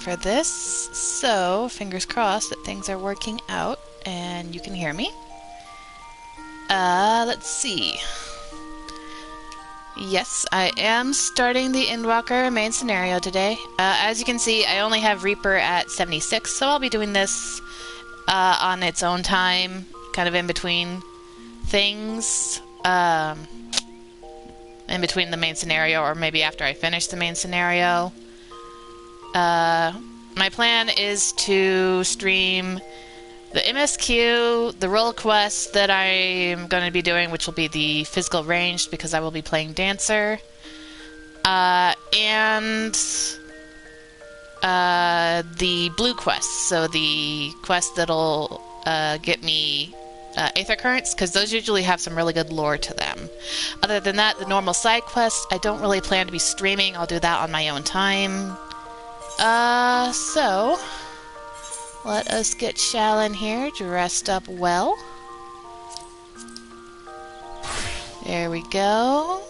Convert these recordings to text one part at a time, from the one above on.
for this, so fingers crossed that things are working out and you can hear me. Let's see. Yes, I am starting the Endwalker main scenario today. As you can see, I only have Reaper at 76, so I'll be doing this on its own time, kind of in between things. In between the main scenario, or maybe after I finish the main scenario. My plan is to stream the MSQ, the role quest that I'm going to be doing, which will be the physical ranged, because I will be playing Dancer, and the blue quest, so the quest that'll get me Aether Currents, because those usually have some really good lore to them. Other than that, the normal side quests, I don't really plan to be streaming. I'll do that on my own time. So let us get Shalyn here dressed up well. There we go.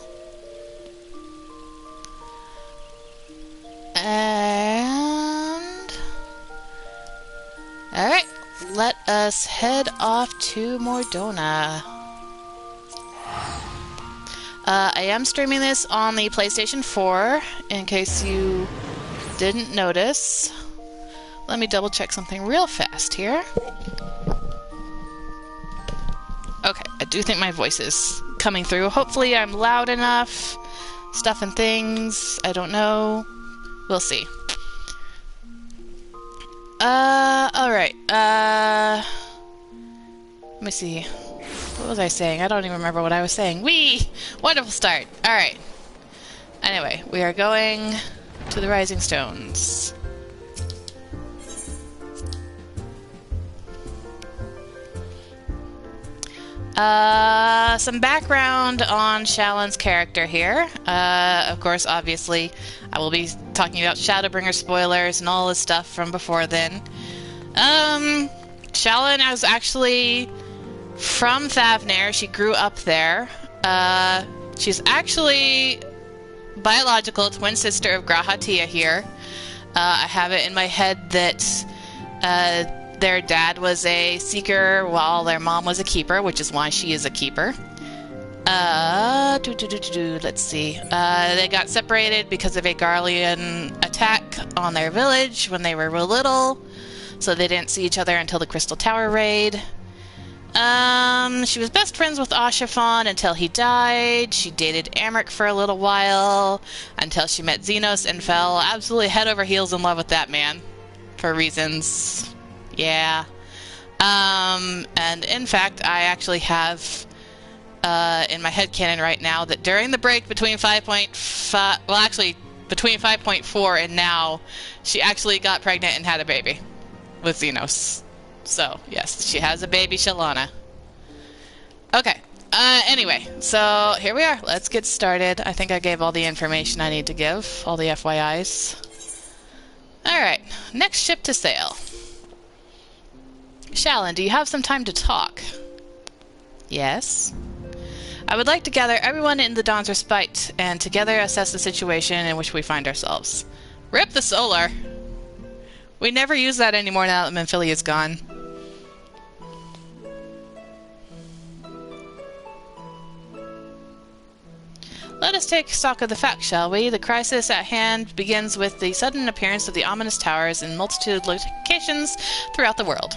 And alright, let us head off to Mordona. I am streaming this on the PlayStation 4, in case you didn't notice. Let me double check something real fast here. Okay, I do think my voice is coming through. Hopefully I'm loud enough. Stuff and things, I don't know. We'll see. Alright, let me see. What was I saying? I don't even remember what I was saying. Whee! Wonderful start. Alright. Anyway, we are going to the Rising Stones. Some background on Shalyn's character here. Of course, obviously, I will be talking about Shadowbringer spoilers and all this stuff from before then. Shalyn is actually from Thavnair. She grew up there. She's actually biological twin sister of Grahatia here. I have it in my head that their dad was a seeker while their mom was a keeper, which is why she is a keeper. Let's see. They got separated because of a Garlean attack on their village when they were real little, so they didn't see each other until the Crystal Tower raid. She was best friends with Oshafon until he died. She dated Amric for a little while until she met Xenos and fell absolutely head over heels in love with that man for reasons. Yeah. And in fact, I actually have in my headcanon right now that during the break between 5.5, well, actually between 5.4 and now, she actually got pregnant and had a baby with Xenos. So, yes, she has a baby, Shalana. Okay, anyway, so here we are. Let's get started. I think I gave all the information I need to give, all the FYIs. Alright, next ship to sail. Shalyn, do you have some time to talk? Yes. I would like to gather everyone in the Dawn's Respite and together assess the situation in which we find ourselves. Rip the solar! We never use that anymore now that Menphilly is gone. Let us take stock of the facts, shall we? The crisis at hand begins with the sudden appearance of the ominous towers in multitude of locations throughout the world.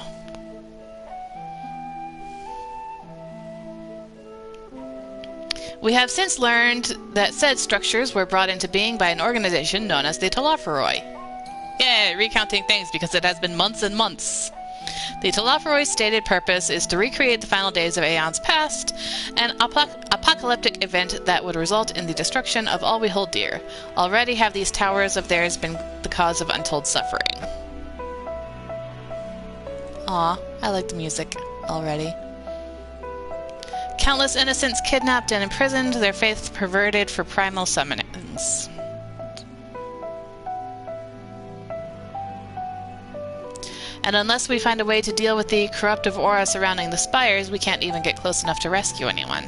We have since learned that said structures were brought into being by an organization known as the Talaferoi. Yay, recounting things because it has been months and months. The Talaferoi's stated purpose is to recreate the final days of aeons past, an apocalyptic event that would result in the destruction of all we hold dear. Already have these towers of theirs been the cause of untold suffering. Aw, I like the music already. Countless innocents kidnapped and imprisoned, their faith perverted for primal summonings. And unless we find a way to deal with the corruptive aura surrounding the spires, we can't even get close enough to rescue anyone.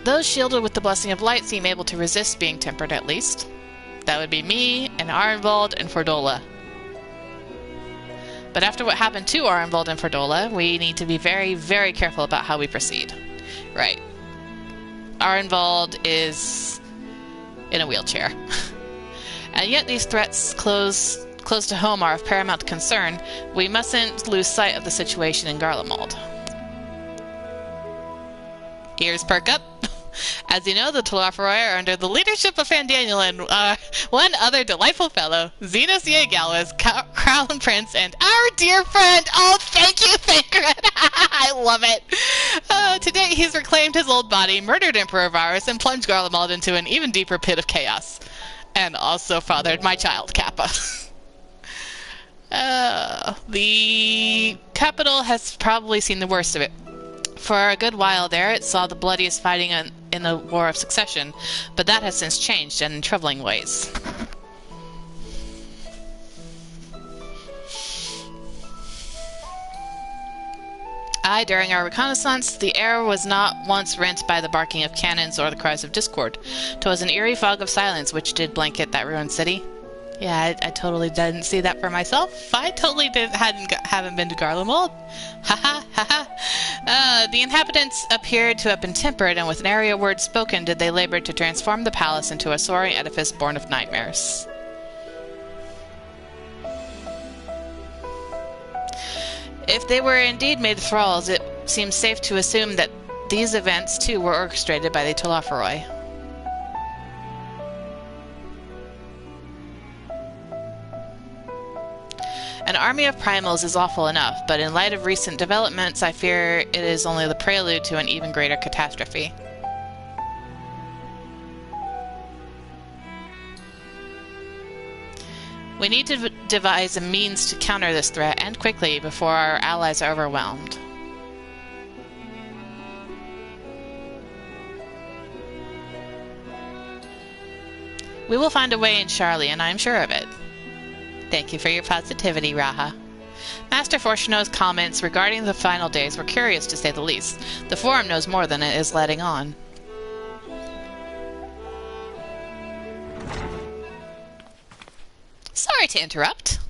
Those shielded with the blessing of light seem able to resist being tempered, at least. That would be me, and Arnvald, and Fordola. But after what happened to Arnvald and Fordola, we need to be very, very careful about how we proceed. Right. Arnvald is in a wheelchair. And yet these threats close to home are of paramount concern. We mustn't lose sight of the situation in Garlemald. Ears perk up. As you know, the Tulafaroi are under the leadership of Fandaniel and one other delightful fellow, Zenos Yegalwas, Crown Prince, and our dear friend. Oh, thank you, Thancred. I love it. To date, he's reclaimed his old body, murdered Emperor Varus, and plunged Garlemald into an even deeper pit of chaos. And also fathered my child, Kappa. The capital has probably seen the worst of it. For a good while there, it saw the bloodiest fighting in the War of Succession, but that has since changed, and in troubling ways. During our reconnaissance, the air was not once rent by the barking of cannons or the cries of discord. 'Twas an eerie fog of silence which did blanket that ruined city. Yeah, I totally didn't see that for myself. I totally haven't been to Garlemald. Ha ha. The inhabitants appeared to have been tempered, and with nary a word spoken did they labor to transform the palace into a soaring edifice born of nightmares. If they were indeed made thralls, it seems safe to assume that these events, too, were orchestrated by the Tulafaroi. An army of primals is awful enough, but in light of recent developments, I fear it is only the prelude to an even greater catastrophe. We need to devise a means to counter this threat, and quickly, before our allies are overwhelmed. We will find a way in Charlie, and I am sure of it. Thank you for your positivity, Raha. Master Fortuno's comments regarding the final days were curious, to say the least. The Forum knows more than it is letting on. Sorry to interrupt.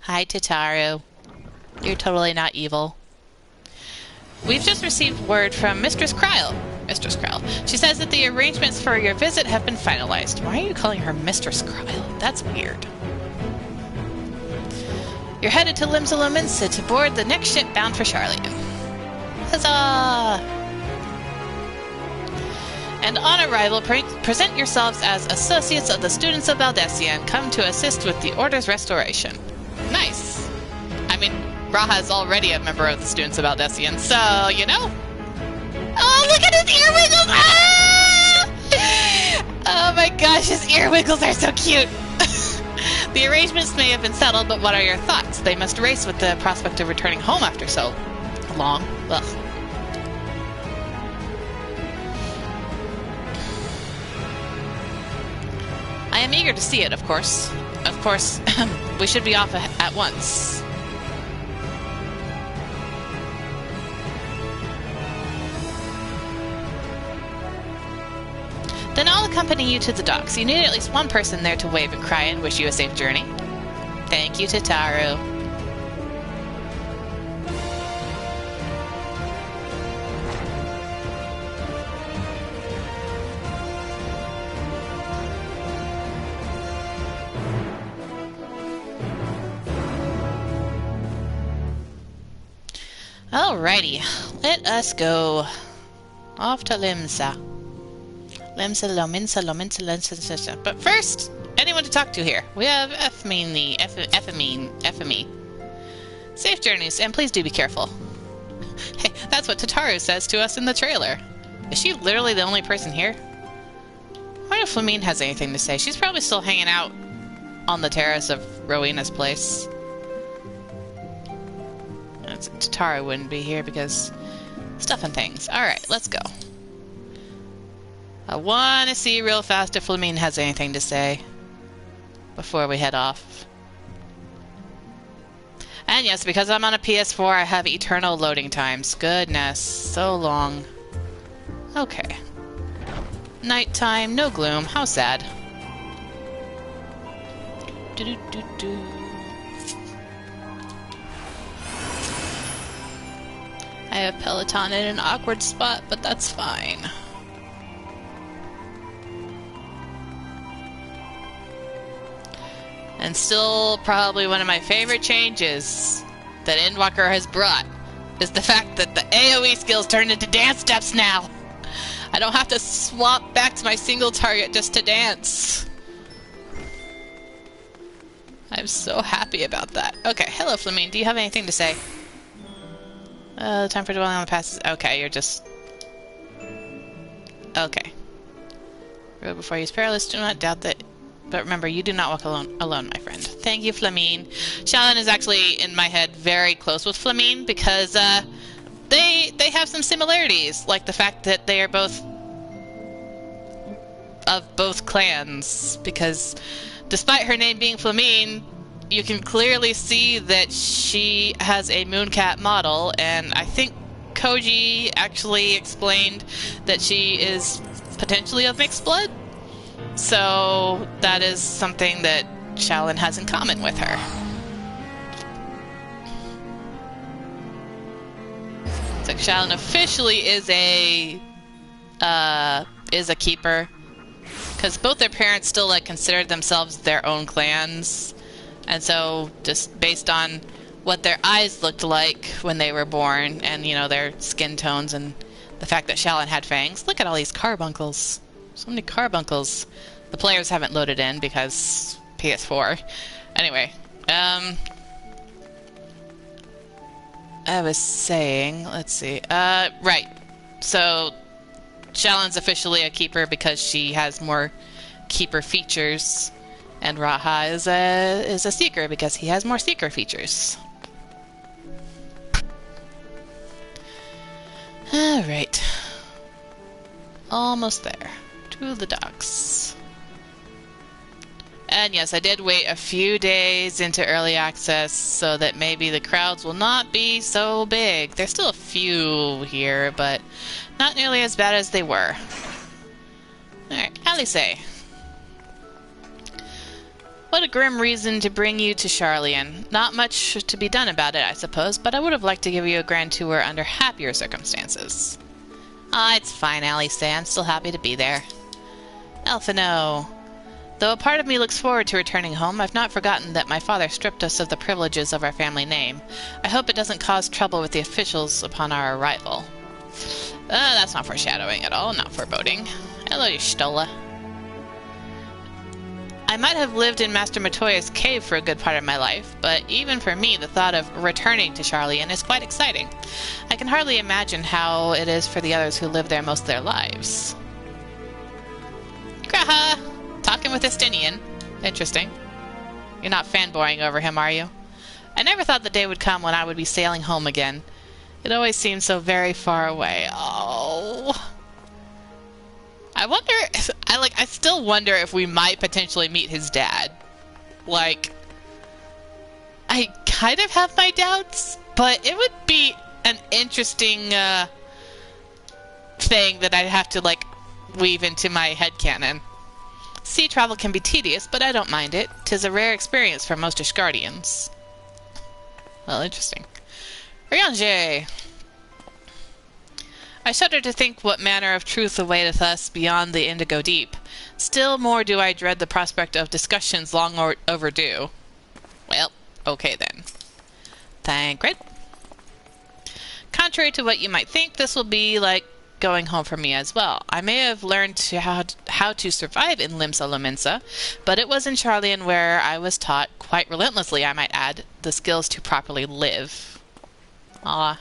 Hi, Tataru. You're totally not evil. We've just received word from Mistress Kryle. Mistress Kryle. She says that the arrangements for your visit have been finalized. Why are you calling her Mistress Kryle? That's weird. You're headed to Limsa to board the next ship bound for Charlian. Huzzah! And on arrival, present yourselves as associates of the students of Valdesian, come to assist with the Order's restoration. Nice! I mean, Raha is already a member of the students of Valdesian, so, you know? Oh, look at his ear wiggles! Ah! Oh my gosh, his ear wiggles are so cute! The arrangements may have been settled, but what are your thoughts? They must race with the prospect of returning home after so long. Ugh. I am eager to see it, of course. Of course, we should be off at once. Then I'll accompany you to the docks. You need at least one person there to wave and cry and wish you a safe journey. Thank you, Tataru. Alrighty, let us go. Off to Limsa. But first, anyone to talk to here? We have Ephemine. Safe journeys, and please do be careful. Hey, that's what Tataru says to us in the trailer. Is she literally the only person here? I wonder if Flamine has anything to say. She's probably still hanging out on the terrace of Rowena's place. Tataru wouldn't be here because stuff and things. Alright, let's go. I want to see real fast if Flamine has anything to say before we head off. And yes, because I'm on a PS4, I have eternal loading times. Goodness, so long. Okay. Nighttime, no gloom. How sad. Do-do-do-do. I have Peloton in an awkward spot, but that's fine. And still probably one of my favorite changes that Endwalker has brought is the fact that the AoE skills turn into dance steps now. I don't have to swap back to my single target just to dance. I'm so happy about that. Okay, hello Flamine, do you have anything to say? Time for dwelling on the past. Okay, you're just... Okay. Road before you is perilous, do not doubt that. But remember, you do not walk alone, my friend. Thank you, Flamine. Shalyn is actually, in my head, very close with Flamine because, they have some similarities, like the fact that they are both of both clans, because despite her name being Flamine, you can clearly see that she has a Mooncat model, and I think Koji actually explained that she is potentially of mixed blood, so that is something that Shalyn has in common with her. So Shalyn officially is a keeper, because both their parents still like considered themselves their own clans, and so just based on what their eyes looked like when they were born, and you know their skin tones, and the fact that Shalyn had fangs. Look at all these carbuncles. So many carbuncles. The players haven't loaded in because PS4. Anyway, I was saying, let's see. Right. So Shalyn's officially a keeper because she has more keeper features, and Raha is a seeker because he has more seeker features. All right. Almost there. To the docks. And yes, I did wait a few days into early access so that maybe the crowds will not be so big. There's still a few here, but not nearly as bad as they were. Alright, Alice. What a grim reason to bring you to Sharlayan. Not much to be done about it, I suppose, but I would have liked to give you a grand tour under happier circumstances. Ah, it's fine, Alice. I'm still happy to be there. Elfino. Though a part of me looks forward to returning home, I've not forgotten that my father stripped us of the privileges of our family name. I hope it doesn't cause trouble with the officials upon our arrival. That's not foreshadowing at all, not foreboding. Hello, you Stola. I might have lived in Master Matoya's cave for a good part of my life, but even for me, the thought of returning to Sharlayan is quite exciting. I can hardly imagine how it is for the others who live there most of their lives. Graha! Talking with Estinian. Interesting. You're not fanboying over him, are you? I never thought the day would come when I would be sailing home again. It always seemed so very far away. Oh. I wonder... I still wonder if we might potentially meet his dad. Like... I kind of have my doubts, but it would be an interesting, thing that I'd have to, like, weave into my headcanon. Sea travel can be tedious, but I don't mind it. 'Tis a rare experience for most Ishgardians. Well, interesting. Ryanje! I shudder to think what manner of truth awaiteth us beyond the indigo deep. Still more do I dread the prospect of discussions long overdue. Well, okay then. Thancred. Contrary to what you might think, this will be like going home for me as well. I may have learned how to survive in Limsa Lominsa, but it was in Sharlayan where I was taught, quite relentlessly I might add, the skills to properly live. Ah,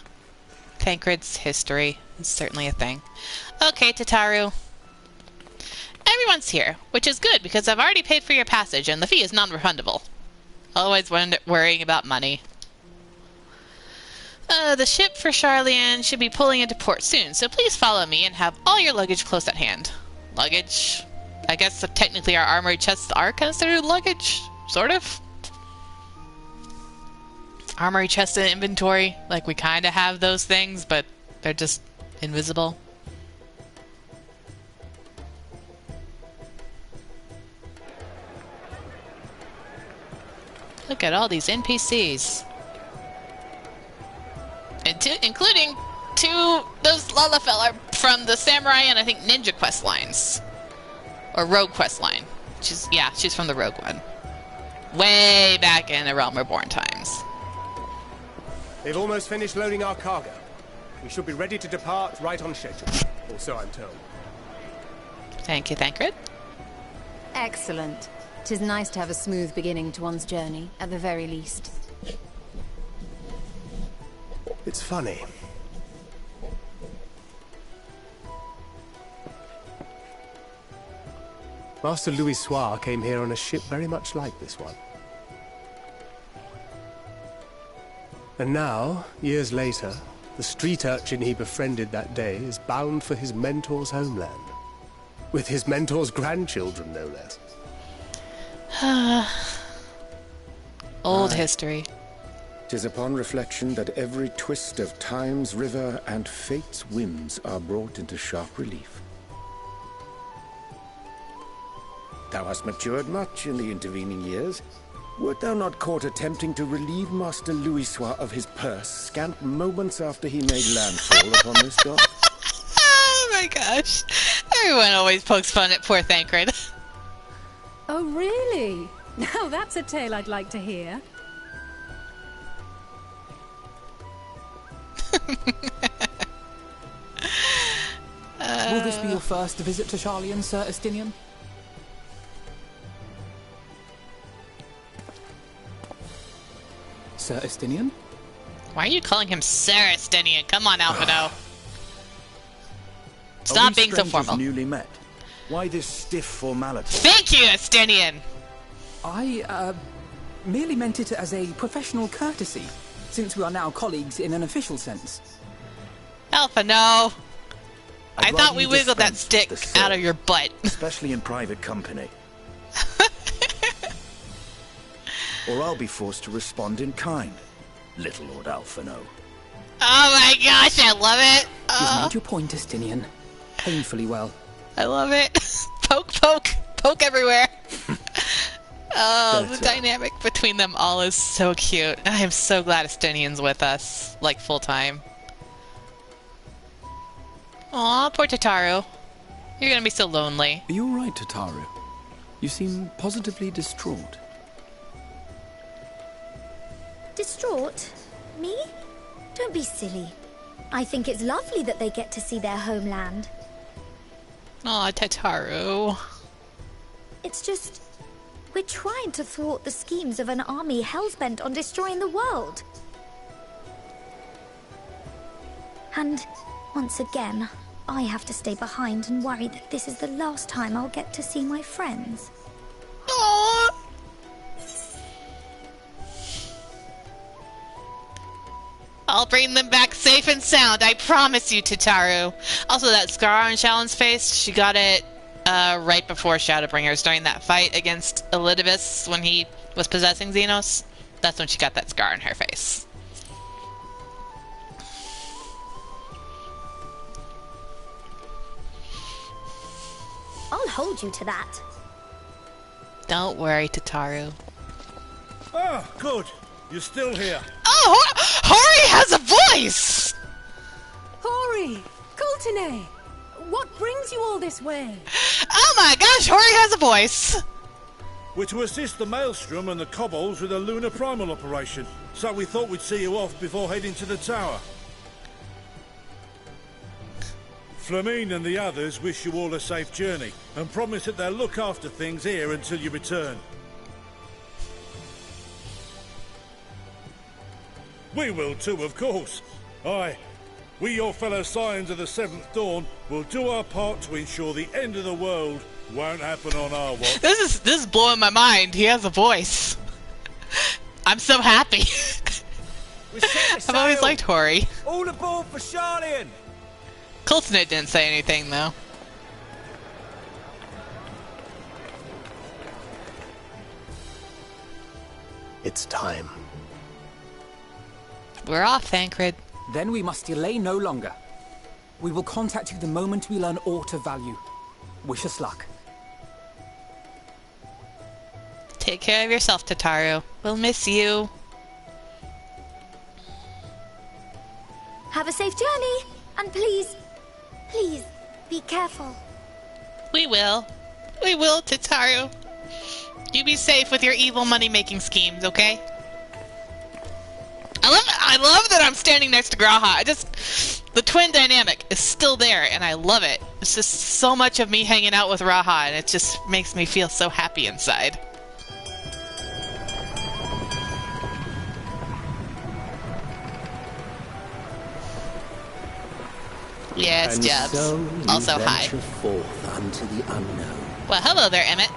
Thancred's history is certainly a thing. Okay, Tataru. Everyone's here, which is good because I've already paid for your passage and the fee is non-refundable. Always worrying about money. The ship for Sharlayan should be pulling into port soon, so please follow me and have all your luggage close at hand. Luggage? I guess technically our armory chests are considered luggage, sort of. Armory chest and inventory, like we kind of have those things, but they're just invisible. Look at all these NPCs. Including those Lalafell are from the Samurai and I think Ninja quest lines. Or Rogue quest line. She's from the Rogue one. Way back in the Realm Reborn times. They've almost finished loading our cargo. We should be ready to depart right on schedule. Or so I'm told. Thank you, Thancred. Excellent. 'Tis nice to have a smooth beginning to one's journey, at the very least. It's funny. Master Louis Soir came here on a ship very much like this one. And now, years later, the street urchin he befriended that day is bound for his mentor's homeland. With his mentor's grandchildren, no less. Old history. 'Tis upon reflection that every twist of time's river and fate's whims are brought into sharp relief. Thou hast matured much in the intervening years. Wert thou not caught attempting to relieve Master Louis Soir of his purse scant moments after he made landfall upon this dock? Oh my gosh. Everyone always pokes fun at poor Thancred. Oh, really? Now that's a tale I'd like to hear. Will this be your first visit to Charlian, Sir Estinian? Sir Estinian? Why are you calling him Sir Estinian? Come on, Alphino. Stop being so formal. Newly met. Why this stiff formality? Thank you, Estinian! I, merely meant it as a professional courtesy, since we are now colleagues in an official sense. Alphino! I I'd thought rather we you wiggled that dispense stick the serve, out of your butt. especially in private company. Or I'll be forced to respond in kind, little Lord Alphino. Oh my gosh, I love it! You've made your point, Estinian. Painfully well. I love it. Poke, poke, poke everywhere. Oh, the dynamic between them all is so cute. I am so glad Estinian's with us, like, full time. Aw, poor Tataru. You're gonna be so lonely. Are you alright, Tataru? You seem positively distraught. Distraught? Me? Don't be silly. I think it's lovely that they get to see their homeland. Aw, Tataru. It's just... we're trying to thwart the schemes of an army hellbent on destroying the world. And, once again, I have to stay behind and worry that this is the last time I'll get to see my friends. Aww. I'll bring them back safe and sound, I promise you, Tataru. Also, that scar on Shallon's face, she got it right before Shadowbringers during that fight against Elidibus when he was possessing Xenos. That's when she got that scar on her face. I'll hold you to that. Don't worry, Tataru. Ah, good. You're still here. Oh, Hori has a voice! Hori! Coulternay! What brings you all this way? Oh my gosh, Hori has a voice! We're to assist the Maelstrom and the Kobolds with a lunar primal operation, so we thought we'd see you off before heading to the tower. Flamine and the others wish you all a safe journey, and promise that they'll look after things here until you return. We will too, of course. Aye, we, your fellow Scions of the Seventh Dawn, will do our part to ensure the end of the world won't happen on our watch. This is blowing my mind. He has a voice. I'm so happy. I've always liked Hori. All aboard for Charlian! Coulternay didn't say anything, though. It's time. We're off, Thancred. Then we must delay no longer. We will contact you the moment we learn aught of value. Wish us luck. Take care of yourself, Tataru. We'll miss you. Have a safe journey, and please, please, be careful. We will. We will, Tataru. You be safe with your evil money-making schemes, okay? I love that I'm standing next to Graha. The twin dynamic is still there, and I love it. It's just so much of me hanging out with Raha, and it just makes me feel so happy inside. Yes, and Jobs. So you also, hi. Forth unto the unknown. Well, hello there, Emmett.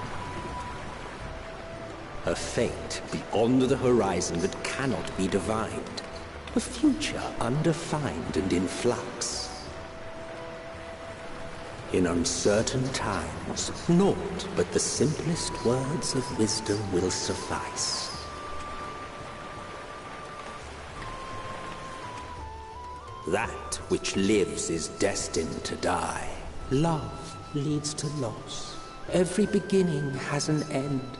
A fate beyond the horizon that cannot be divined. A future undefined and in flux. In uncertain times, naught but the simplest words of wisdom will suffice. That which lives is destined to die. Love leads to loss. Every beginning has an end.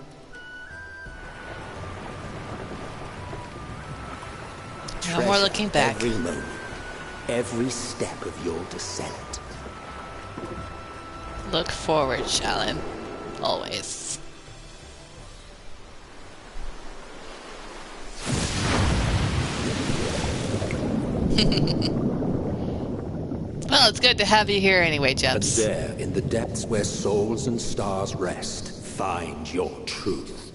No more looking back. Every moment, every step of your descent. Look forward, Shalyn. Always. Well, it's good to have you here anyway, Jebs. And there, in the depths where souls and stars rest, find your truth.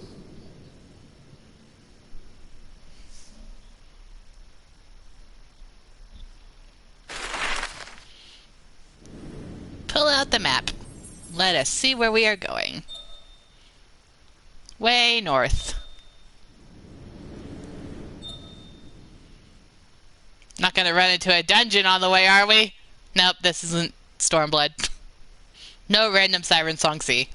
Pull out the map. Let us see where we are going. Way north. Not gonna run into a dungeon on the way, are we? Nope, this isn't Stormblood. No random Siren Song C.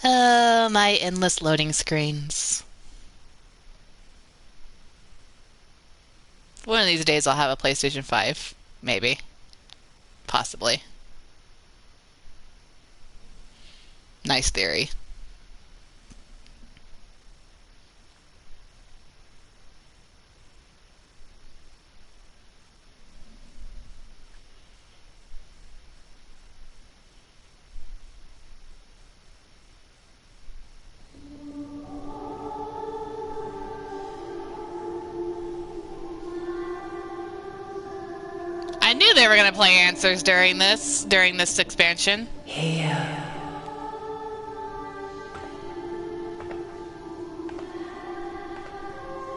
Oh, my endless loading screens. One of these days I'll have a PlayStation 5. Maybe. Possibly. Nice theory. I knew they were going to play Answers during this expansion. Here.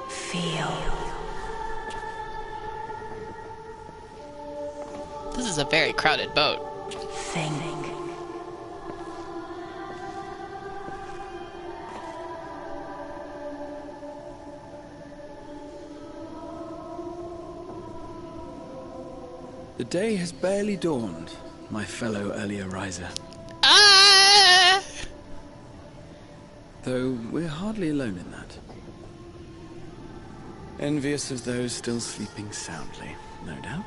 Feel. This is a very crowded boat. Think. The day has barely dawned, my fellow earlier riser. Ah! Though we're hardly alone in that. Envious of those still sleeping soundly, no doubt.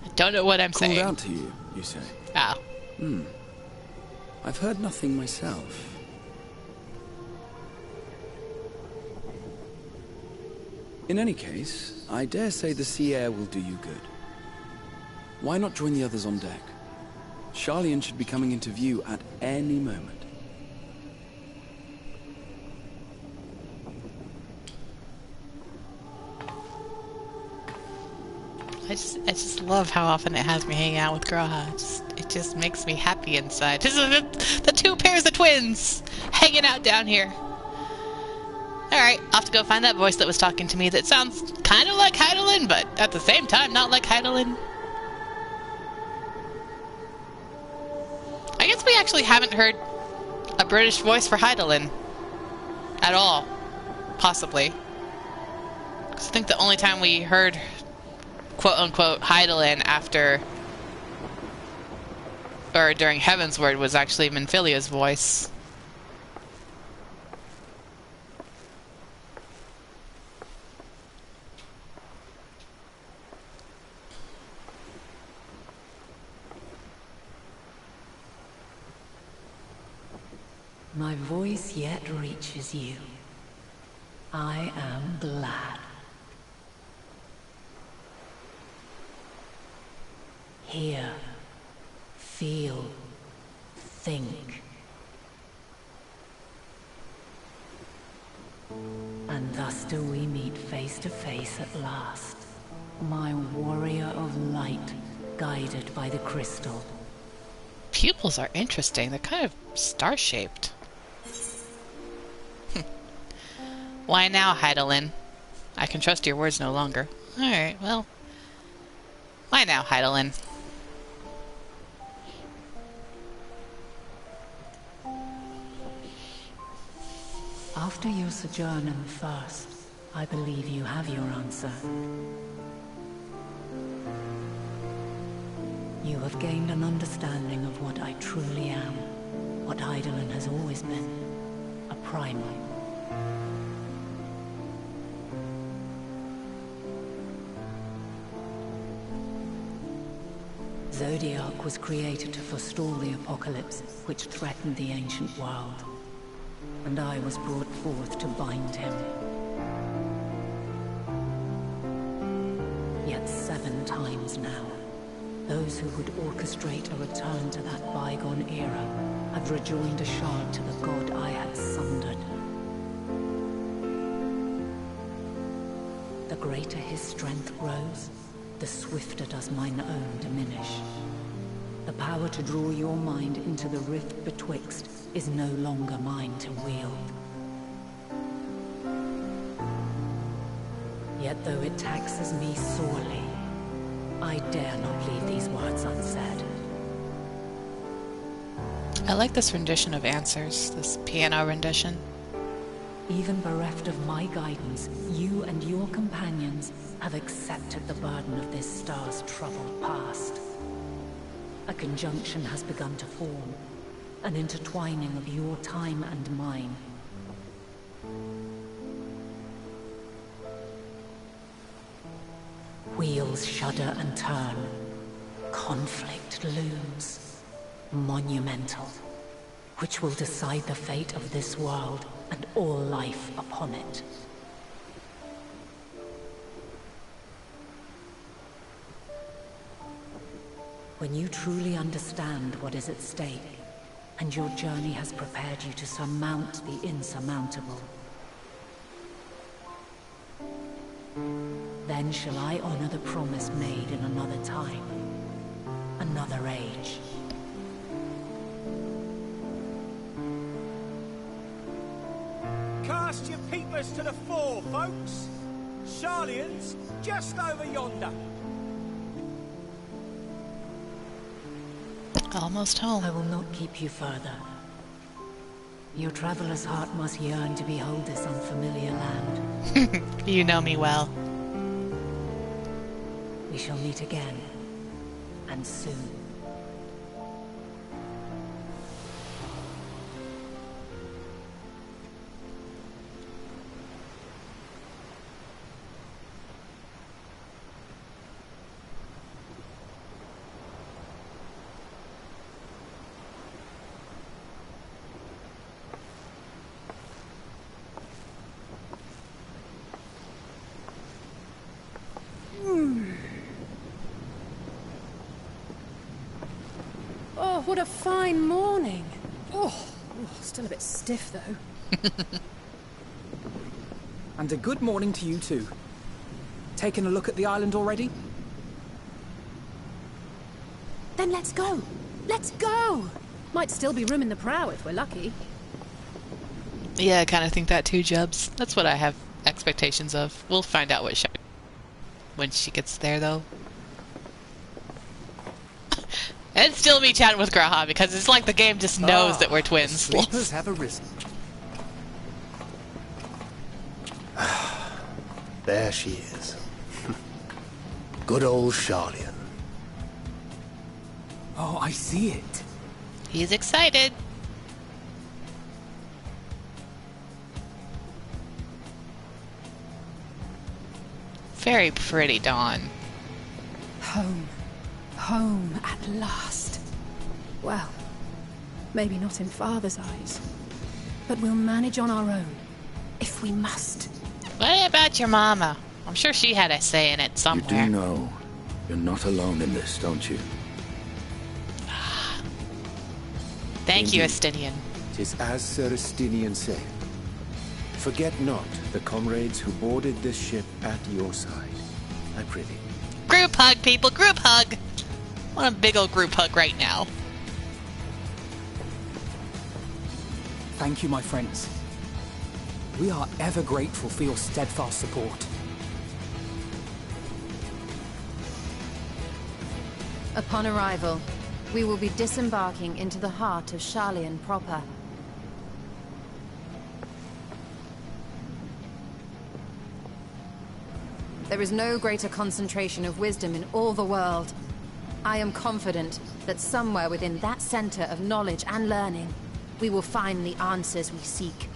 I don't know what I'm saying. Called out to you, you say? Oh. I've heard nothing myself. In any case, I dare say the sea air will do you good. Why not join the others on deck? Sharlayan should be coming into view at any moment. I just love how often it has me hanging out with Graha. It just makes me happy inside. This is the two pairs of twins hanging out down here. Alright, off to go find that voice that was talking to me that sounds kind of like Hydaelyn, but at the same time not like Hydaelyn. I guess we actually haven't heard a British voice for Hydaelyn at all. Possibly. 'Cause I think the only time we heard quote-unquote Hydaelyn after or during Heaven's Word was actually Minfilia's voice. My voice yet reaches you. I am glad. Hear, feel, think. And thus do we meet face to face at last. My warrior of light, guided by the crystal. Pupils are interesting. They're kind of star-shaped. Why now, Hydaelyn? I can trust your words no longer. Alright, well. Why now, Hydaelyn? After your sojourn in the First, I believe you have your answer. You have gained an understanding of what I truly am, what Hydaelyn has always been, a primal. Zodiac was created to forestall the apocalypse which threatened the ancient world, and I was brought forth to bind him. Yet 7 times now, those who would orchestrate a return to that bygone era have rejoined a shard to the god I had sundered. The greater his strength grows, the swifter does mine own diminish. The power to draw your mind into the rift betwixt is no longer mine to wield. Yet though it taxes me sorely, I dare not leave these words unsaid. I like this rendition of answers, this piano rendition. Even bereft of my guidance, you and your companions have accepted the burden of this star's troubled past. A conjunction has begun to form, an intertwining of your time and mine. Wheels shudder and turn. Conflict looms. Monumental. Which will decide the fate of this world and all life upon it. When you truly understand what is at stake, and your journey has prepared you to surmount the insurmountable, then shall I honor the promise made in another time, another age. Cast your peepers to the fore, folks. Sharlayan's just over yonder. Almost home. I will not keep you further. Your traveler's heart must yearn to behold this unfamiliar land. You know me well. We shall meet again, and soon. Oh, what a fine morning. Oh, still a bit stiff though. And a good morning to you too. Taking a look at the island already? Then let's go. Let's go. Might still be room in the prow if we're lucky. Yeah, I kind of think that too, Jubs. That's what I have expectations of. We'll find out what when she gets there, though. And still me chatting with Graha, because it's like the game just knows that we're twins. Sleepers have arisen. There she is. Good old Sharlayan. Oh, I see it. He's excited. Very pretty, Dawn. Home. Home at last. Well, maybe not in Father's eyes, but we'll manage on our own, if we must. What about your mama? I'm sure she had a say in it somewhere. You do know you're not alone in this, don't you? Thank you, Estinian. 'Tis as Sir Estinian said. Forget not the comrades who boarded this ship at your side. I prithee. Group hug, people, group hug! I want a big old group hug right now. Thank you, my friends. We are ever grateful for your steadfast support. Upon arrival, we will be disembarking into the heart of Sharlayan proper. There is no greater concentration of wisdom in all the world. I am confident that somewhere within that center of knowledge and learning, we will find the answers we seek.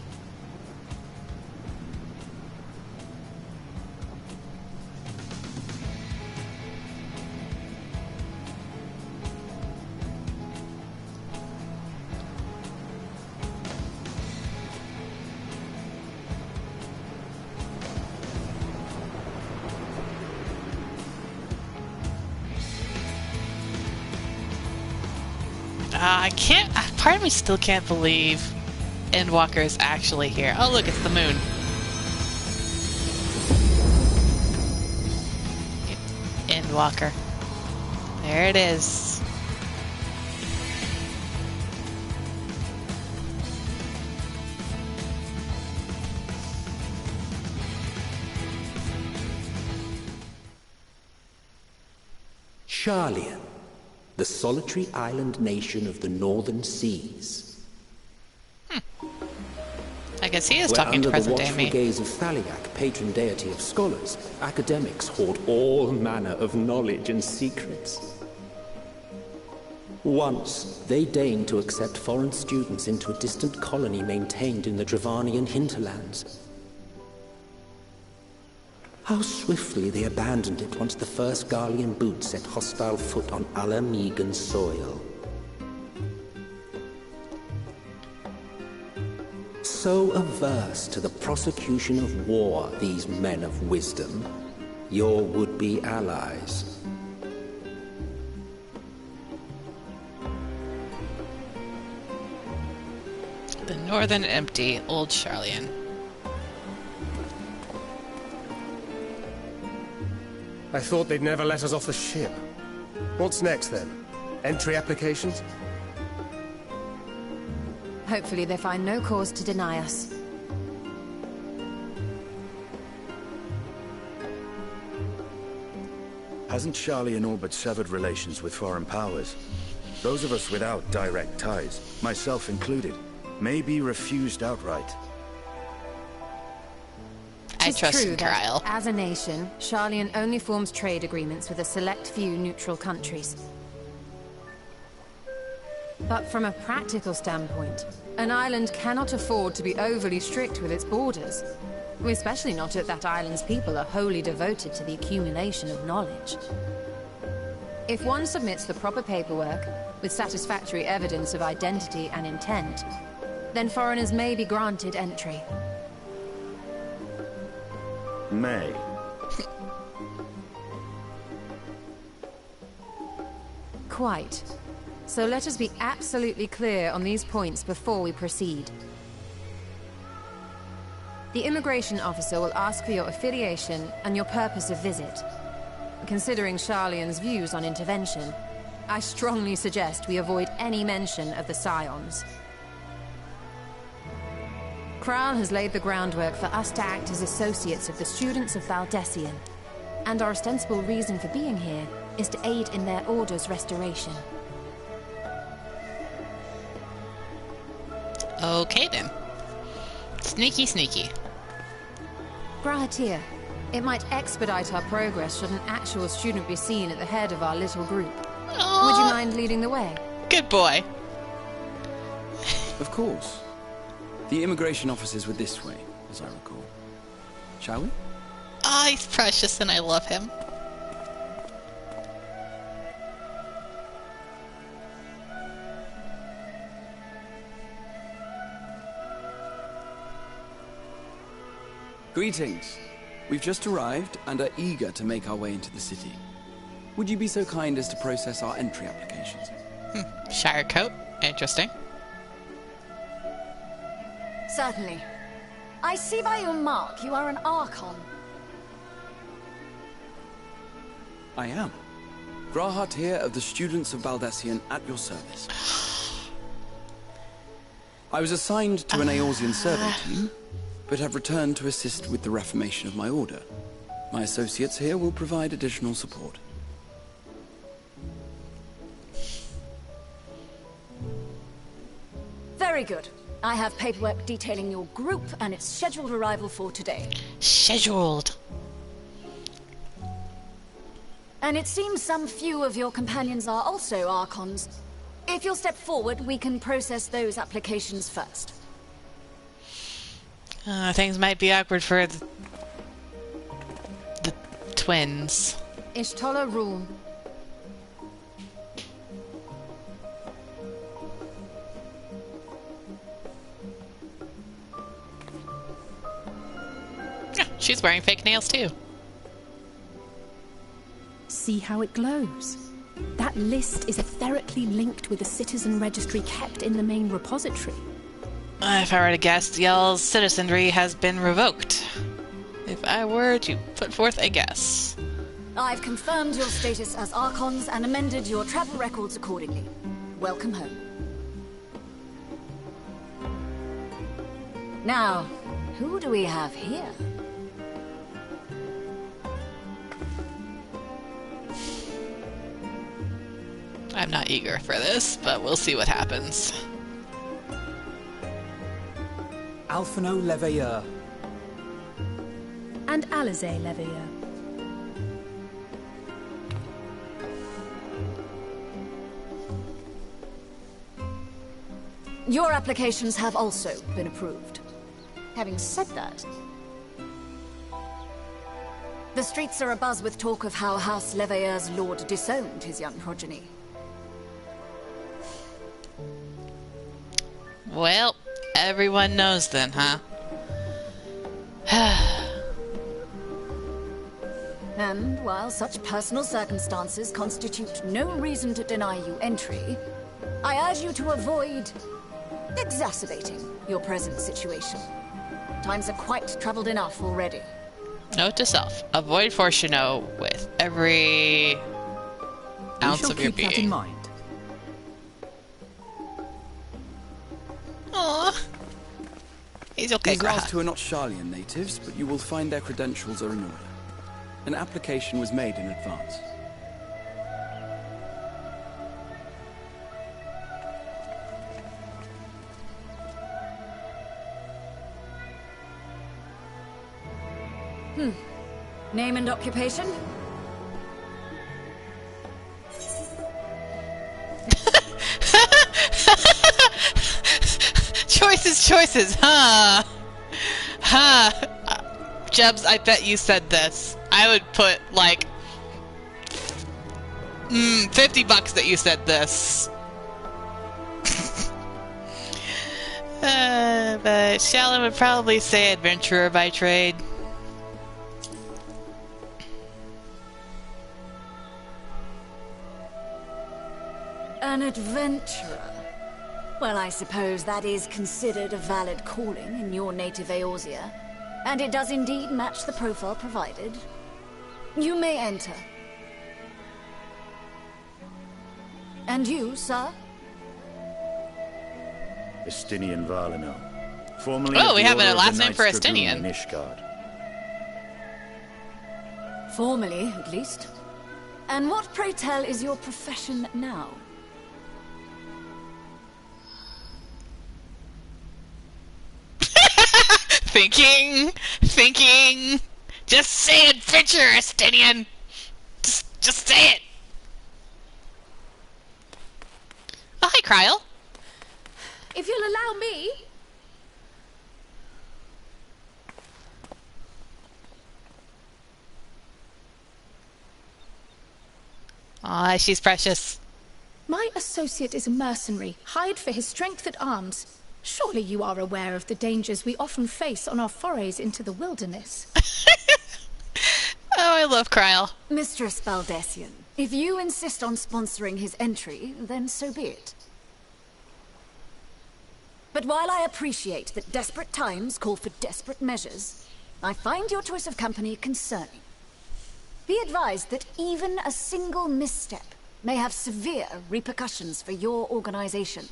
Part of me still can't believe Endwalker is actually here. Oh, look, it's the moon. Endwalker. There it is. Sharlayan, the solitary island nation of the northern seas. I guess he is talking to present-day me. Under the watchful gaze of Thaliak, patron deity of scholars, academics hoard all manner of knowledge and secrets. Once, they deigned to accept foreign students into a distant colony maintained in the Dravanian hinterlands. How swiftly they abandoned it once the first Garlean boot set hostile foot on Alamegan soil. So averse to the prosecution of war, these men of wisdom, your would-be allies. The northern empty, old Sharlayan. I thought they'd never let us off the ship. What's next, then? Entry applications? Hopefully they find no cause to deny us. Hasn't Sharlayan all but severed relations with foreign powers? Those of us without direct ties, myself included, may be refused outright. I trust true in Kyle. That, as a nation, Sharlayan only forms trade agreements with a select few neutral countries. But from a practical standpoint, an island cannot afford to be overly strict with its borders. Especially not if that island's people are wholly devoted to the accumulation of knowledge. If one submits the proper paperwork, with satisfactory evidence of identity and intent, then foreigners may be granted entry. May. Quite. So let us be absolutely clear on these points before we proceed. The immigration officer will ask for your affiliation and your purpose of visit. Considering Sharlayan's views on intervention, I strongly suggest we avoid any mention of the Scions. Kral has laid the groundwork for us to act as associates of the students of Valdesian, and our ostensible reason for being here is to aid in their order's restoration. Okay then. Sneaky, sneaky. Brahatir, It might expedite our progress should an actual student be seen at the head of our little group. Aww. Would you mind leading the way? Good boy. Of course. The immigration officers were this way, as I recall. Shall we? Ah, he's precious and I love him. Greetings. We've just arrived and are eager to make our way into the city. Would you be so kind as to process our entry applications? Shire coat. Interesting. Certainly. I see by your mark you are an Archon. I am. Grahat here of the Students of Baldesion at your service. I was assigned to an Eorzean survey team, but have returned to assist with the reformation of my order. My associates here will provide additional support. Very good. I have paperwork detailing your group and its scheduled arrival for today. Scheduled. And it seems some few of your companions are also Archons. If you'll step forward, we can process those applications first. Things might be awkward for the twins. Ishtola rule. Yeah, she's wearing fake nails too. See how it glows. That list is etherically linked with the citizen registry kept in the main repository. If I were to guess, Yell's citizenry has been revoked. If I were to put forth a guess. I've confirmed your status as Archons and amended your travel records accordingly. Welcome home. Now, who do we have here? I'm not eager for this, but we'll see what happens. Alphino Leveilleur. And Alize Leveilleur. Your applications have also been approved. Having said that, the streets are abuzz with talk of how House Leveilleur's lord disowned his young progeny. Well, everyone knows then, huh? And while such personal circumstances constitute no reason to deny you entry, I urge you to avoid exacerbating your present situation. Times are quite troubled enough already. Note to self: avoid Fortuno with every ounce of your being. Keep that in mind. Aww. He's okay, These last Grahat. two are not Sharlayan natives, but you will find their credentials are in order. An application was made in advance. Name and occupation? Choices, huh? Huh. Jebs, I bet you said this. I would put, like, $50 that you said this. But Shalom would probably say adventurer by trade. An adventurer. Well, I suppose that is considered a valid calling in your native Eorzea, and it does indeed match the profile provided. You may enter. And you, sir? Estinian Valino. Formerly Oh, of we the have a Order of last the name Knights for Dragoon Estinian. in Ishgard. Formally, at least. And what, pray tell, is your profession now? Thinking. Just say adventure, Estinian! Just say it! Oh, hi, Kryl. If you'll allow me... Aw, she's precious. My associate is a mercenary, hired for his strength at arms. Surely you are aware of the dangers we often face on our forays into the wilderness. Oh, I love Kryl. Mistress Baldessian, if you insist on sponsoring his entry, then so be it. But while I appreciate that desperate times call for desperate measures, I find your choice of company concerning. Be advised that even a single misstep may have severe repercussions for your organization.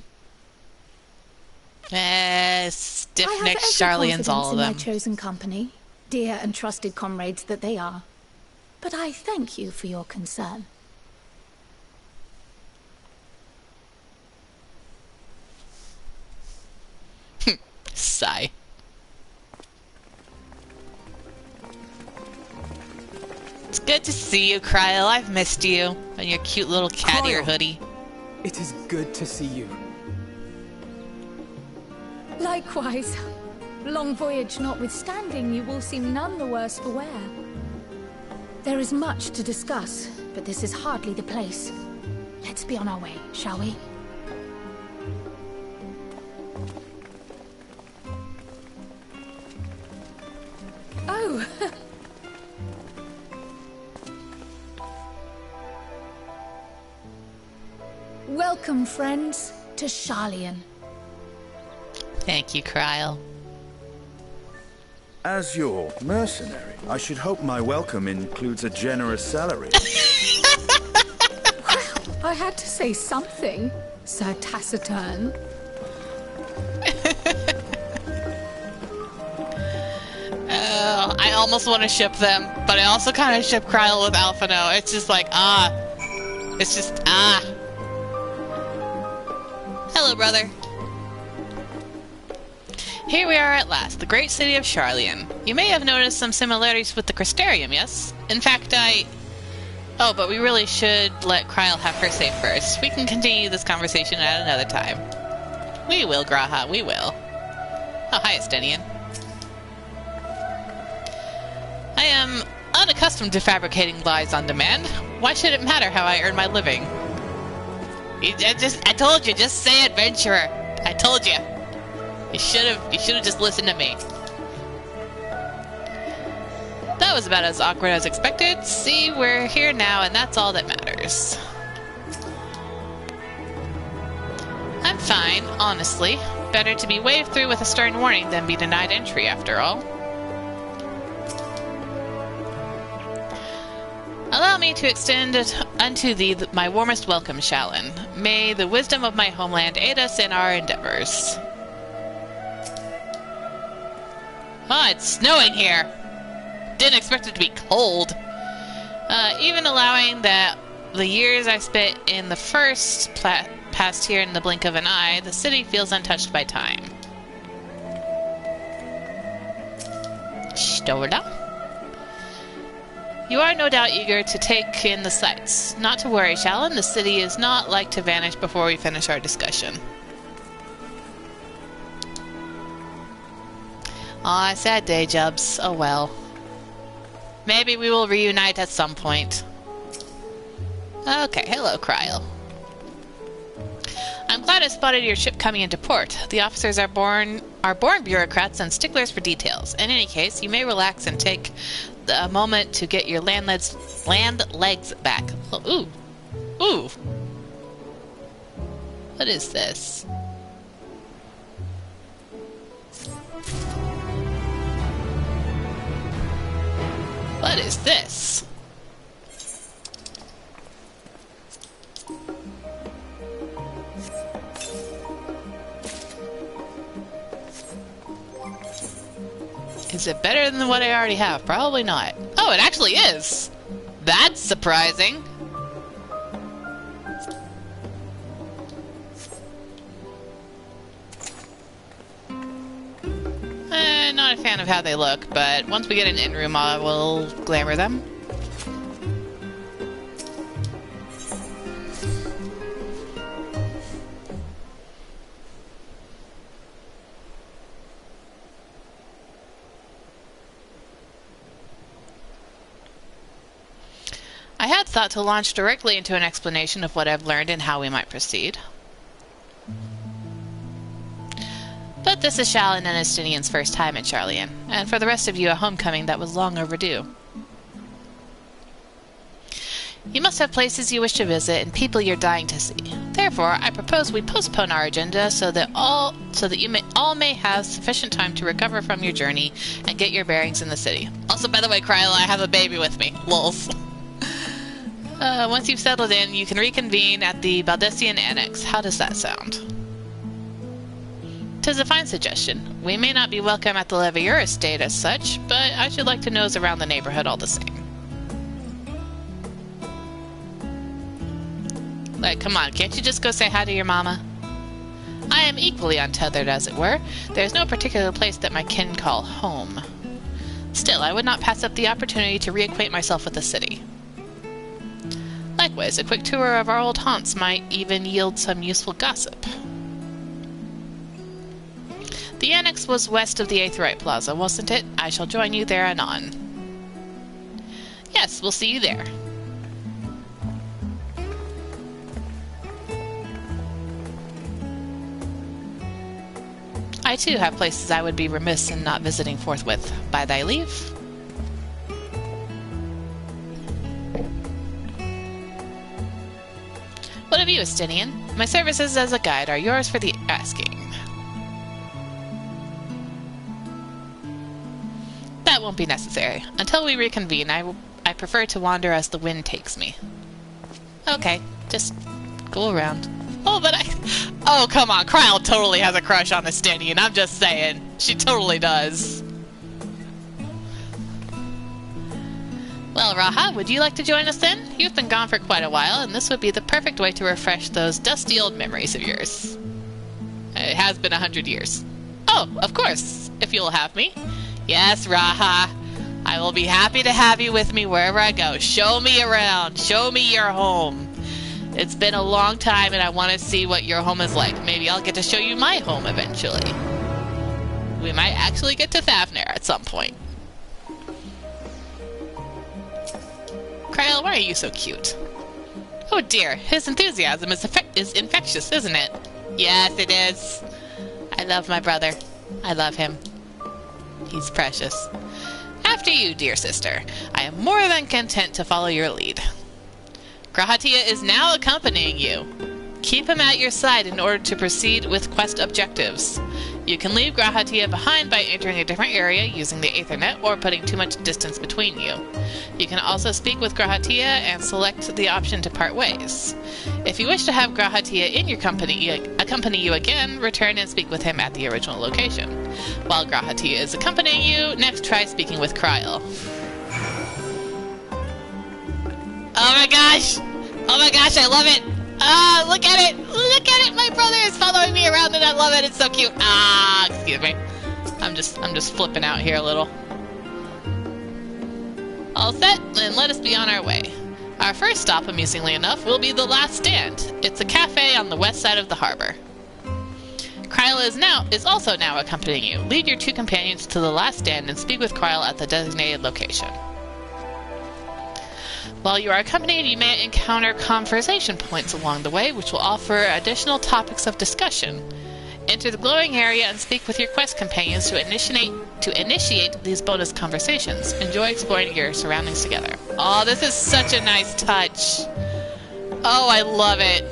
Stiff-necked Charlians, all of them. I have every confidence in my chosen company, dear and trusted comrades that they are. But I thank you for your concern. Sigh. It's good to see you, Kryl. I've missed you and your cute little cat ear hoodie. It is good to see you. Likewise. Long voyage notwithstanding, you will seem none the worse for wear. There is much to discuss, but this is hardly the place. Let's be on our way, shall we? Oh! Welcome, friends, to Sharlayan. Thank you, Kryl. As your mercenary, I should hope my welcome includes a generous salary. I had to say something, Sir Taciturn. I almost want to ship them, but I also kind of ship Kryl with Alphino. It's just like, It's just, Hello, brother. Here we are at last, the great city of Sharlayan. You may have noticed some similarities with the Crystarium, yes? In fact, Oh, but we really should let Kryl have her say first. We can continue this conversation at another time. We will, Graha, we will. Oh, hi, Estinian. I am unaccustomed to fabricating lies on demand. Why should it matter how I earn my living? I told you, just say adventurer. I told you. You should have just listened to me. That was about as awkward as expected. See, we're here now, and that's all that matters. I'm fine, honestly. Better to be waved through with a stern warning than be denied entry, after all. Allow me to extend unto thee my warmest welcome, Shallan. May the wisdom of my homeland aid us in our endeavors. Ah, it's snowing here. Didn't expect it to be cold. Even allowing that the years I spent in the first passed here in the blink of an eye, the city feels untouched by time. Stola? You are no doubt eager to take in the sights. Not to worry, Shallan, the city is not like to vanish before we finish our discussion. Aw, sad day, Jubs. Oh well. Maybe we will reunite at some point. Okay, hello, Kryl. I'm glad I spotted your ship coming into port. The officers are born bureaucrats and sticklers for details. In any case, you may relax and take a moment to get your land legs back. Oh, ooh. Ooh. What is this? What is this? Is it better than what I already have? Probably not. Oh, it actually is! That's surprising. Not a fan of how they look, but once we get an in-room, I will glamour them. I had thought to launch directly into an explanation of what I've learned and how we might proceed. But this is Shalin and Estinian's first time in Sharlayan, and for the rest of you a homecoming that was long overdue. You must have places you wish to visit and people you're dying to see. Therefore, I propose we postpone our agenda so that you may have sufficient time to recover from your journey and get your bearings in the city. Also, by the way, Kryla, I have a baby with me. Lols. Once you've settled in, you can reconvene at the Baldessian Annex. How does that sound? 'Tis a fine suggestion. We may not be welcome at the Levier estate as such, but I should like to nose around the neighborhood all the same. Like, come on, can't you just go say hi to your mama? I am equally untethered, as it were. There's no particular place that my kin call home. Still, I would not pass up the opportunity to reacquaint myself with the city. Likewise, a quick tour of our old haunts might even yield some useful gossip. The annex was west of the Aetherite Plaza, wasn't it? I shall join you there anon. Yes, we'll see you there. I too have places I would be remiss in not visiting forthwith. By thy leave. What of you, Estinian? My services as a guide are yours for the asking. That won't be necessary. Until we reconvene, I prefer to wander as the wind takes me. Okay, just go around. Oh, but oh, come on. Kryl totally has a crush on Estinian. I'm just saying. She totally does. Well, Raha, would you like to join us then? You've been gone for quite a while, and this would be the perfect way to refresh those dusty old memories of yours. It has been 100 years. Oh, of course, if you'll have me. Yes, Raha. I will be happy to have you with me wherever I go. Show me around. Show me your home. It's been a long time, and I want to see what your home is like. Maybe I'll get to show you my home eventually. We might actually get to Thavner at some point. Kryl, why are you so cute? Oh dear, his enthusiasm is infectious, isn't it? Yes, it is. I love my brother. I love him. He's precious. After you, dear sister. I am more than content to follow your lead. Grahatia is now accompanying you. Keep him at your side in order to proceed with quest objectives. You can leave Grahatia behind by entering a different area using the Aethernet or putting too much distance between you. You can also speak with Grahatia and select the option to part ways. If you wish to have Grahatia in your accompany you again, return and speak with him at the original location. While Grahatia is accompanying you, next try speaking with Kryl. Oh my gosh! Oh my gosh, I love it! Ah, look at it! Look at it! My brother is following me around and I love it! It's so cute! Ah, excuse me. I'm just flipping out here a little. All set, then let us be on our way. Our first stop, amusingly enough, will be the Last Stand. It's a cafe on the west side of the harbor. Kryl is also now accompanying you. Lead your two companions to the Last Stand and speak with Kryl at the designated location. While you are accompanied, you may encounter conversation points along the way, which will offer additional topics of discussion. Enter the glowing area and speak with your quest companions to initiate these bonus conversations. Enjoy exploring your surroundings together. Oh, this is such a nice touch. Oh, I love it.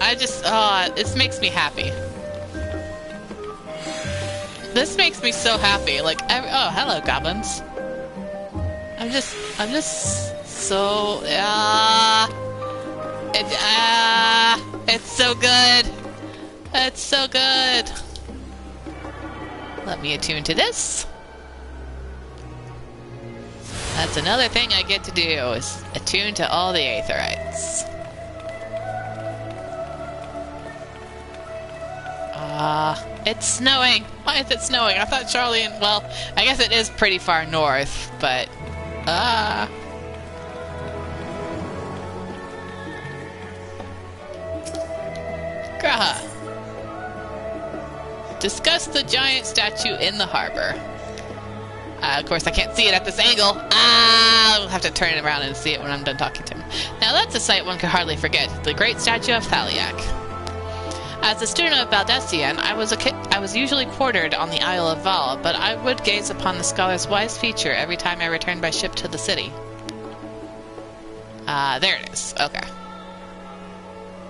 This makes me happy. This makes me so happy. Like, oh, hello, goblins. I'm just so, it's so good. It's so good. Let me attune to this. That's another thing I get to do, is attune to all the Aetherites. It's snowing! Why is it snowing? I thought Charlian... Well, I guess it is pretty far north, but... Graha. Discuss the giant statue in the harbor. Of course, I can't see it at this angle. I'll have to turn it around and see it when I'm done talking to him. Now, that's a sight one could hardly forget. The great statue of Thaliak. As a student of Baldestian, I was usually quartered on the Isle of Val, but I would gaze upon the scholar's wise feature every time I returned by ship to the city. There it is. Okay.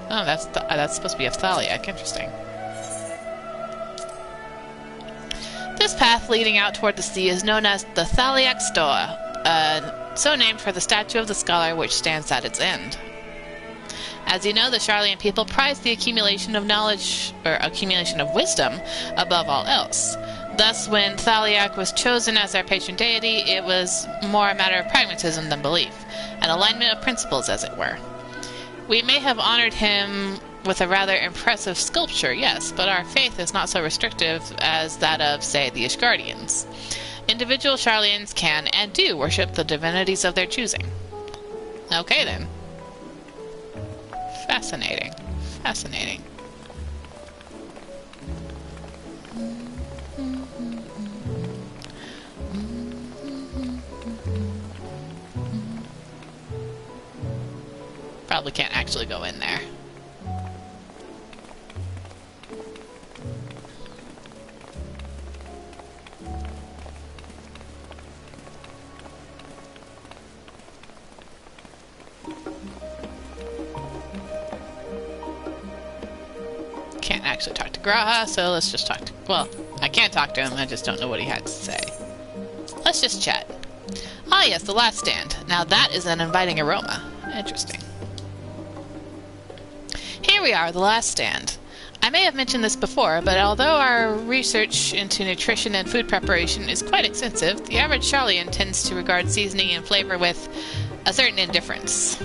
Oh, that's supposed to be of Thaliak. Interesting. This path leading out toward the sea is known as the Thaliak Store, so named for the statue of the scholar which stands at its end. As you know, the Sharlayan people prize the accumulation of knowledge, or accumulation of wisdom, above all else. Thus, when Thaliak was chosen as their patron deity, it was more a matter of pragmatism than belief, an alignment of principles, as it were. We may have honored him with a rather impressive sculpture, yes, but our faith is not so restrictive as that of, say, the Ishgardians. Individual Sharlayans can and do worship the divinities of their choosing. Okay, then. Fascinating. Fascinating. Probably can't actually go in there. Can't actually talk to Graha, so let's just talk to... Well, I can't talk to him, I just don't know what he had to say. Let's just chat. Ah yes, the last stand. Now that is an inviting aroma. Interesting. Here we are, the last stand. I may have mentioned this before, but although our research into nutrition and food preparation is quite extensive, the average Sharlayan tends to regard seasoning and flavor with a certain indifference.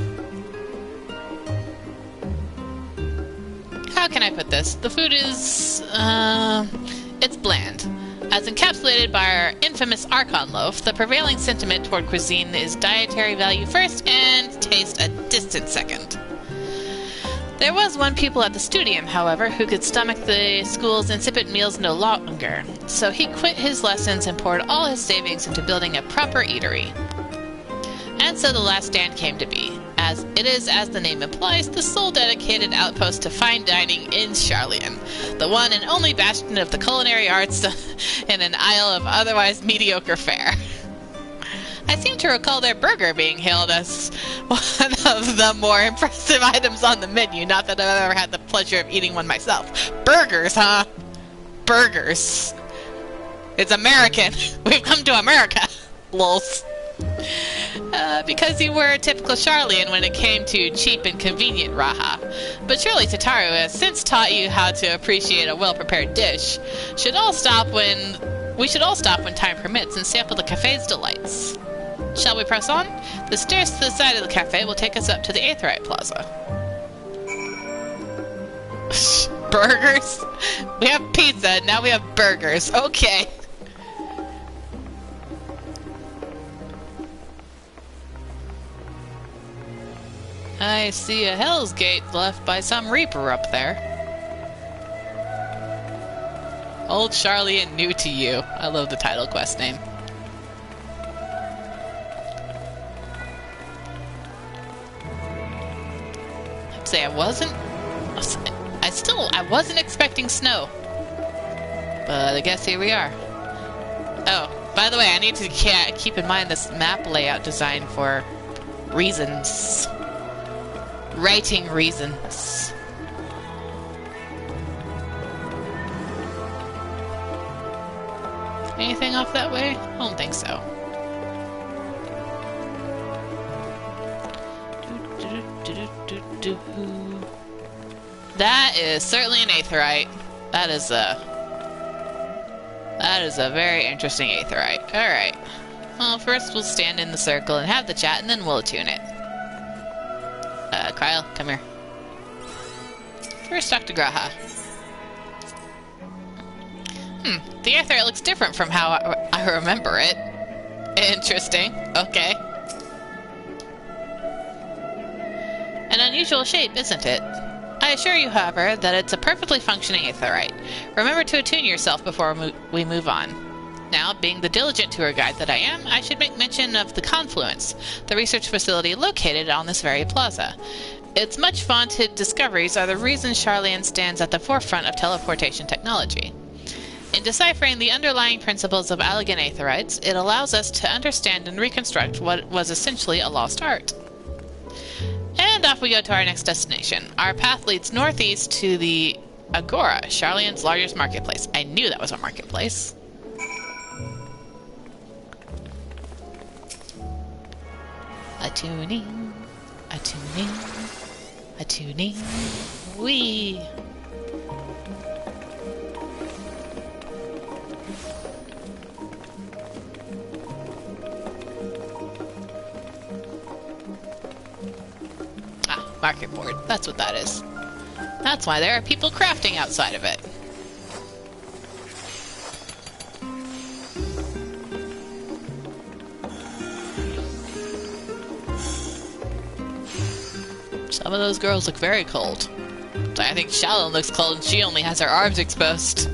How can I put this? The food is, it's bland. As encapsulated by our infamous Archon loaf, the prevailing sentiment toward cuisine is dietary value first and taste a distant second. There was one pupil at the studium, however, who could stomach the school's insipid meals no longer, so he quit his lessons and poured all his savings into building a proper eatery. And so the last stand came to be, as it is, as the name implies, the sole dedicated outpost to fine dining in Sharlayan, the one and only bastion of the culinary arts in an isle of otherwise mediocre fare. I seem to recall their burger being hailed as one of the more impressive items on the menu, not that I've ever had the pleasure of eating one myself. Burgers, huh? Burgers. It's American. We've come to America. Lols. Because you were a typical Sharlayan when it came to cheap and convenient Raha. But surely Tataru has since taught you how to appreciate a well-prepared dish. We should all stop when time permits and sample the cafe's delights. Shall we press on? The stairs to the side of the cafe will take us up to the Aetherite Plaza. Burgers? We have pizza, now we have burgers. Okay. I see a Hell's Gate left by some Reaper up there. Old Sharlayan new to you. I love the title quest name. I'd say I wasn't expecting snow. But I guess here we are. Oh, by the way, I need to keep in mind this map layout design for reasons. Writing reasons. Anything off that way? I don't think so. That is certainly an aetherite. That is a very interesting aetherite. Alright. Well, first we'll stand in the circle and have the chat, and then we'll attune it. Kyle, come here. First, talk to Graha. The aetherite looks different from how I remember it. Interesting. Okay. An unusual shape, isn't it? I assure you, however, that it's a perfectly functioning aetherite. Remember to attune yourself before we move on. Now, being the diligent tour guide that I am, I should make mention of the Confluence, the research facility located on this very plaza. Its much vaunted discoveries are the reason Sharlayan stands at the forefront of teleportation technology. In deciphering the underlying principles of Allegan aetherites, it allows us to understand and reconstruct what was essentially a lost art. And off we go to our next destination. Our path leads northeast to the Agora, Sharlayan's largest marketplace. I knew that was a marketplace. Attuning, attuning, attuning, wee. Market board. That's what that is. That's why there are people crafting outside of it. Some of those girls look very cold. I think Shalyn looks cold and she only has her arms exposed.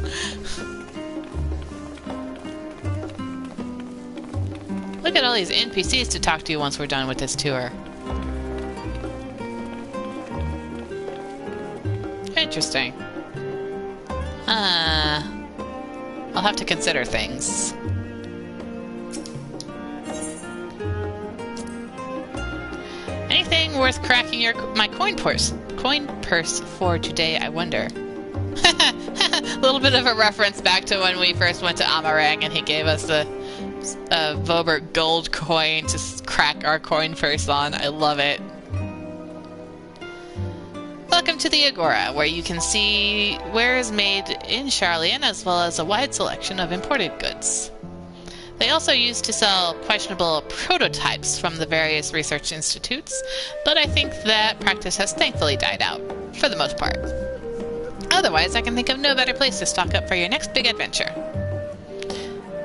Look at all these NPCs to talk to once we're done with this tour. Interesting. I'll have to consider things. Anything worth cracking my coin purse for today, I wonder. A little bit of a reference back to when we first went to Amarang and he gave us the Vobert gold coin to crack our coin purse on. I love it. Welcome to the Agora, where you can see wares made in Sharlayan as well as a wide selection of imported goods. They also used to sell questionable prototypes from the various research institutes, but I think that practice has thankfully died out, for the most part. Otherwise, I can think of no better place to stock up for your next big adventure.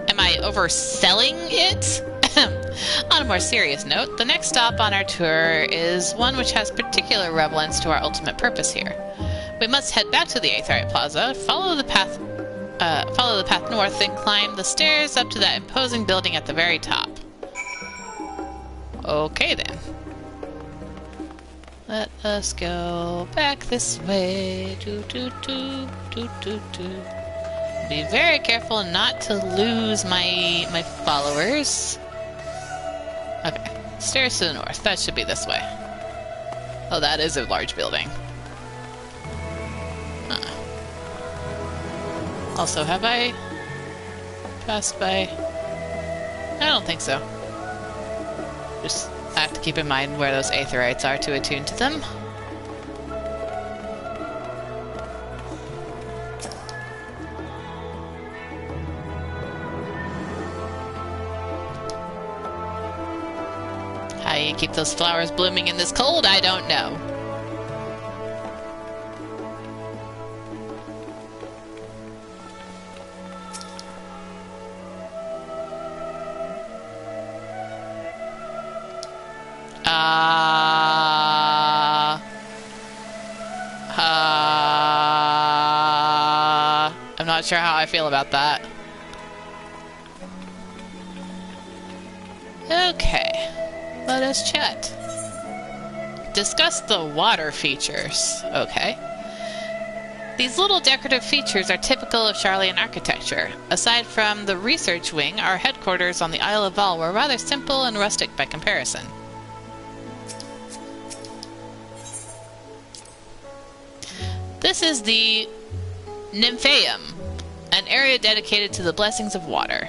Am I overselling it? On a more serious note, the next stop on our tour is one which has particular relevance to our ultimate purpose here. We must head back to the Aetherite Plaza, follow the path north, and climb the stairs up to that imposing building at the very top. Okay then. Let us go back this way. Be very careful not to lose my followers. Okay, stairs to the north. That should be this way. Oh, that is a large building. Also, have I passed by? I don't think so. Just have to keep in mind where those aetherites are to attune to them. How you keep those flowers blooming in this cold, I don't know. I'm not sure how I feel about that. Okay, let us chat. Discuss the water features. Okay. These little decorative features are typical of Sharlayan architecture. Aside from the research wing, our headquarters on the Isle of Val were rather simple and rustic by comparison. This is the Nymphaeum, an area dedicated to the blessings of water.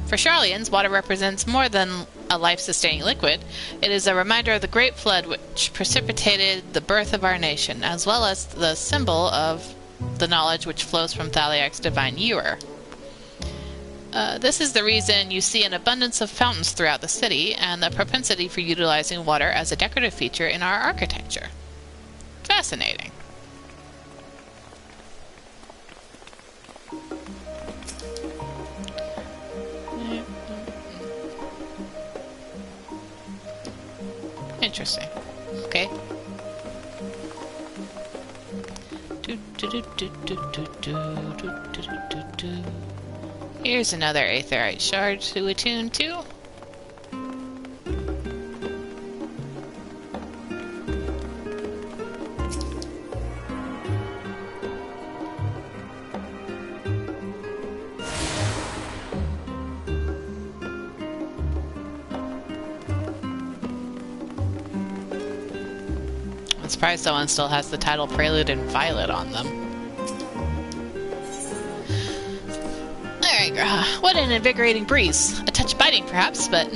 For Sharlayans, water represents more than a life-sustaining liquid. It is a reminder of the Great Flood which precipitated the birth of our nation, as well as the symbol of the knowledge which flows from Thaliak's divine ewer. This is the reason you see an abundance of fountains throughout the city, and the propensity for utilizing water as a decorative feature in our architecture. Fascinating. Interesting. Okay. Here's another aetherite shard to attune to. I'm surprised someone still has the title Prelude and Violet on them. Alright, what an invigorating breeze. A touch biting, perhaps, but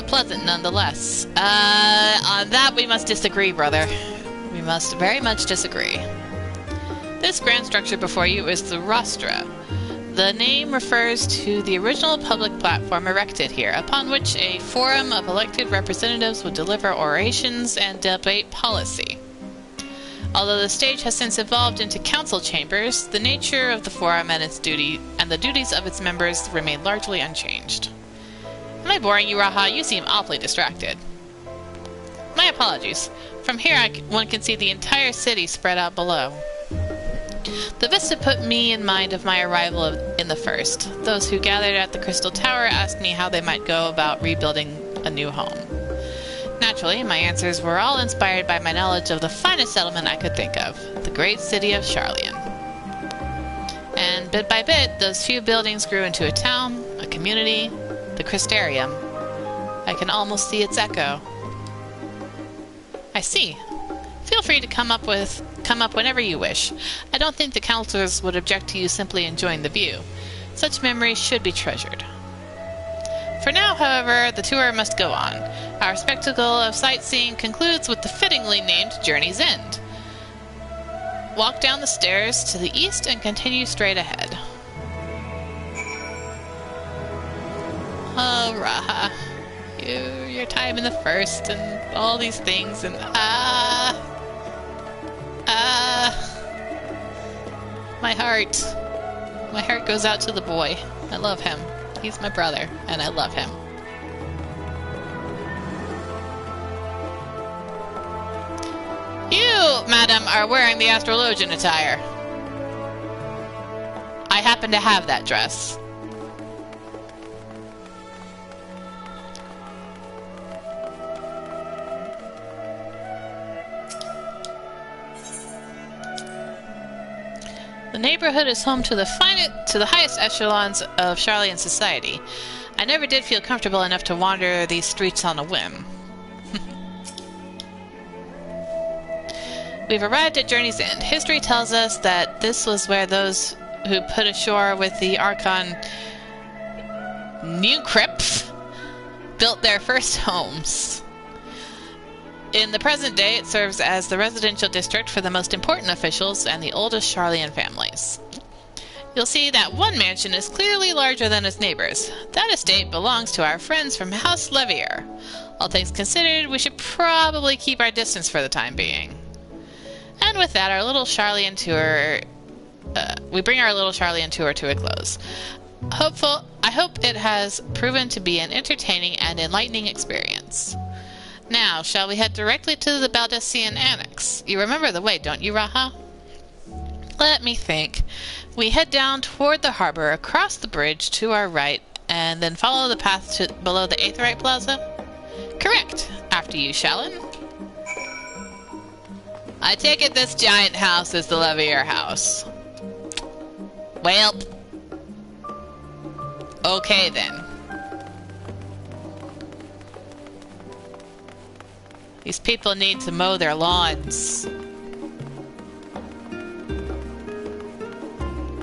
pleasant nonetheless. On that we must disagree, brother. We must very much disagree. This grand structure before you is the Rostra. The name refers to the original public platform erected here, upon which a forum of elected representatives would deliver orations and debate policy. Although the stage has since evolved into council chambers, the nature of the forum and the duties of its members remain largely unchanged. Am I boring you, Raha? You seem awfully distracted. My apologies. From here one can see the entire city spread out below. The vista put me in mind of my arrival in the first. Those who gathered at the Crystal Tower asked me how they might go about rebuilding a new home. Naturally, my answers were all inspired by my knowledge of the finest settlement I could think of, the great city of Sharlayan. And bit by bit, those few buildings grew into a town, a community, the Crystarium. I can almost see its echo. I see. Feel free to come up whenever you wish. I don't think the counselors would object to you simply enjoying the view. Such memories should be treasured. For now, however, the tour must go on. Our spectacle of sightseeing concludes with the fittingly named Journey's End. Walk down the stairs to the east and continue straight ahead. Oh, Raha. Your time in the first and all these things and my heart goes out to the boy. I love him. He's my brother, and I love him. You, madam, are wearing the astrologian attire. I happen to have that dress. The neighborhood is home to the highest echelons of Sharlayan society. I never did feel comfortable enough to wander these streets on a whim. We've arrived at Journey's End. History tells us that this was where those who put ashore with the Archon Newcrip built their first homes. In the present day, it serves as the residential district for the most important officials and the oldest Sharlayan families. You'll see that one mansion is clearly larger than its neighbors. That estate belongs to our friends from House Levier. All things considered, we should probably keep our distance for the time being. And with that, our little Sharlayan tour... we bring our little Sharlayan tour to a close. I hope it has proven to be an entertaining and enlightening experience. Now, shall we head directly to the Baldessian Annex? You remember the way, don't you, Raha? Let me think. We head down toward the harbor, across the bridge to our right, and then follow the path below the Aetherite Plaza? Correct. After you, Shallan. I take it this giant house is the Levier house. Well, okay then. These people need to mow their lawns.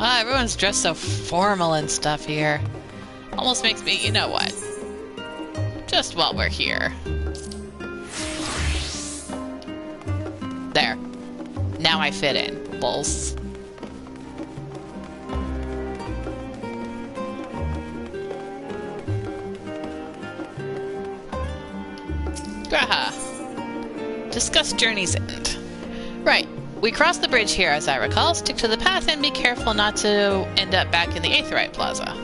Ah, everyone's dressed so formal and stuff here. Almost makes me, you know what? Just while we're here. There. Now I fit in, bulls. Graha. Discuss Journey's End. Right. We cross the bridge here, as I recall. Stick to the path and be careful not to end up back in the Aetherite Plaza.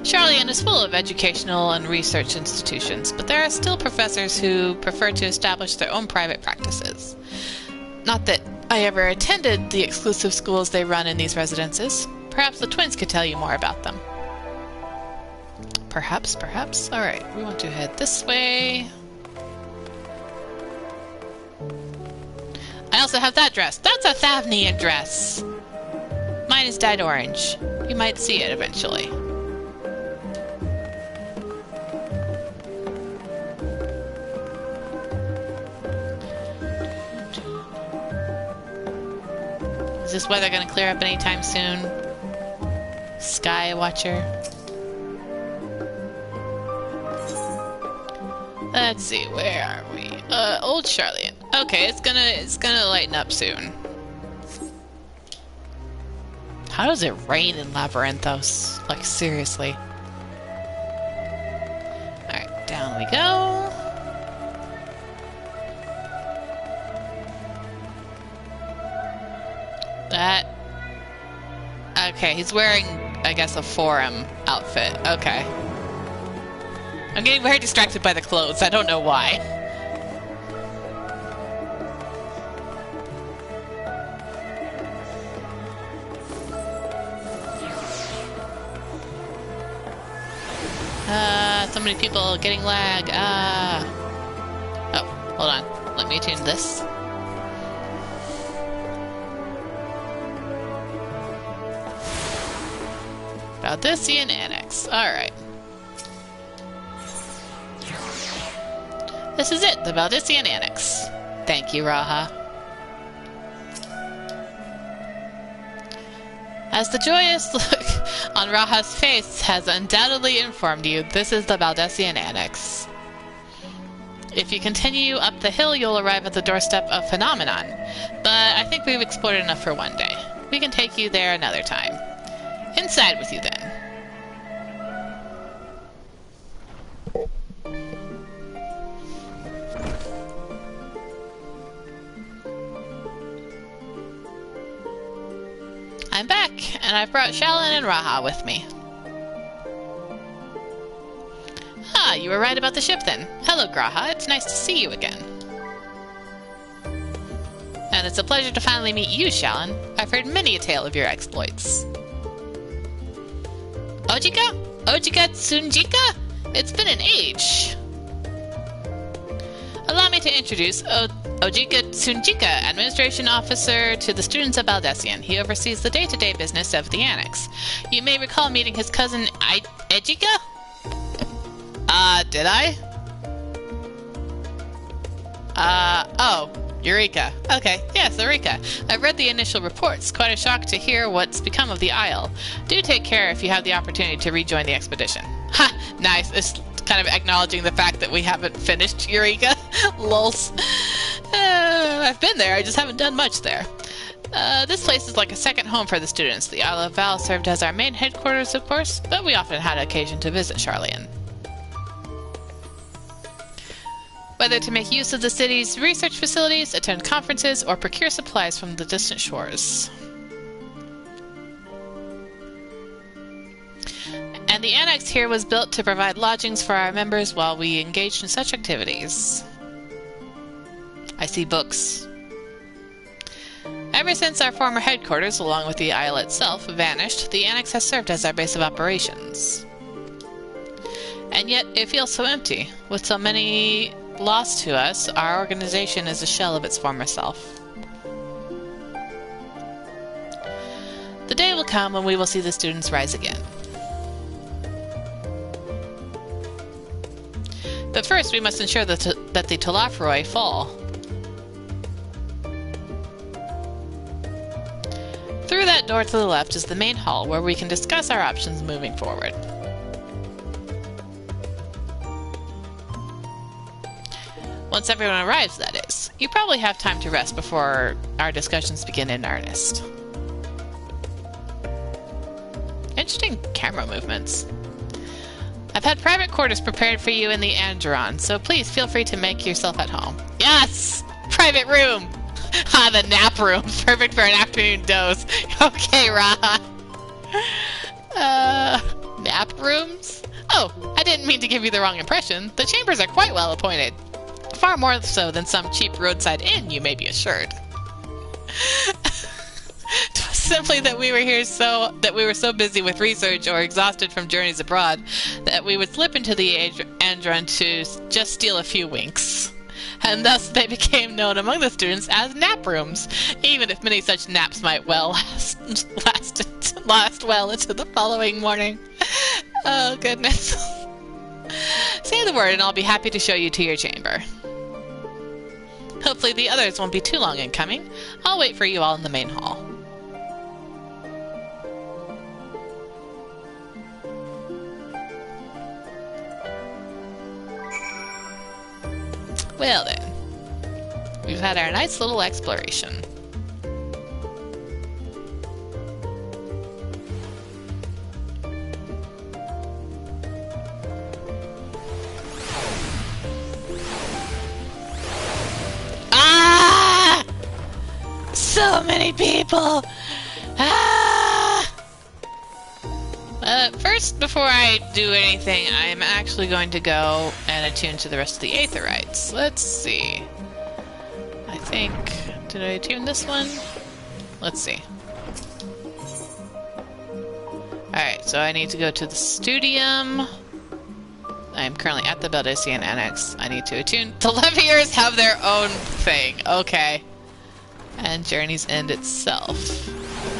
Charlian is full of educational and research institutions, but there are still professors who prefer to establish their own private practices. Not that I ever attended the exclusive schools they run in these residences. Perhaps the twins could tell you more about them. Perhaps. Alright, we want to head this way. I also have that dress. That's a Thavnian dress. Mine is dyed orange. You might see it eventually. Is this weather going to clear up anytime soon? Sky Watcher. Let's see, where are we? Old Charlian. Okay, it's gonna lighten up soon. How does it rain in Labyrinthos? Like, seriously. Alright, down we go. That... Okay, he's wearing, I guess, a forum outfit. Okay. I'm getting very distracted by the clothes. I don't know why. So many people getting lag. Oh, hold on. Let me tune this. Valdisian Annex. Alright. This is it, the Valdisian Annex. Thank you, Raha. As the joyous look on Raha's face has undoubtedly informed you, this is the Valdisian Annex. If you continue up the hill, you'll arrive at the doorstep of Phenomenon. But I think we've explored enough for one day. We can take you there another time. Inside with you, then. I'm back, and I've brought Shalyn and Raha with me. Ah, you were right about the ship then. Hello, Graha. It's nice to see you again. And it's a pleasure to finally meet you, Shalyn. I've heard many a tale of your exploits. Ojika? Ojika Tsunjika? It's been an age. Allow me to introduce Ojika Tsunjika, Administration Officer to the students of Valdisian. He oversees the day-to-day business of the Annex. You may recall meeting his cousin Ejika? Did I? Oh, Eureka. Okay, yes, Eureka. I've read the initial reports. Quite a shock to hear what's become of the Isle. Do take care if you have the opportunity to rejoin the expedition. Ha! Nice. It's kind of acknowledging the fact that we haven't finished Eureka. Lols. I've been there, I just haven't done much there. This place is like a second home for the students. The Isle of Val served as our main headquarters, of course, but we often had occasion to visit Charlian. Whether to make use of the city's research facilities, attend conferences, or procure supplies from the distant shores. And the annex here was built to provide lodgings for our members while we engaged in such activities. I see books. Ever since our former headquarters, along with the Isle itself, vanished, the annex has served as our base of operations. And yet, it feels so empty. With so many lost to us, our organization is a shell of its former self. The day will come when we will see the students rise again. But first, we must ensure that the Telafroi fall. Through that door to the left is the main hall, where we can discuss our options moving forward. Once everyone arrives, that is. You probably have time to rest before our discussions begin in earnest. Interesting camera movements. I've had private quarters prepared for you in the Andron, so please feel free to make yourself at home. Yes! Private room! Ah, the nap room. Perfect for an afternoon dose. Okay, Raha. Nap rooms? Oh, I didn't mean to give you the wrong impression. The chambers are quite well appointed. Far more so than some cheap roadside inn, you may be assured. Twas simply that we were so busy with research or exhausted from journeys abroad that we would slip into the Andron to just steal a few winks. And thus they became known among the students as nap rooms, even if many such naps might well last well into the following morning. Oh, goodness. Say the word and I'll be happy to show you to your chamber. Hopefully the others won't be too long in coming. I'll wait for you all in the main hall. Well then, we've had our nice little exploration. Ah! So many people! Ah! First, before I do anything, I'm actually going to go and attune to the rest of the Aetherites. Let's see. I think... Did I attune this one? Let's see. Alright, so I need to go to the Studium. I'm currently at the Baldician Annex. I need to attune. The Leviers have their own thing. Okay. And Journey's End itself.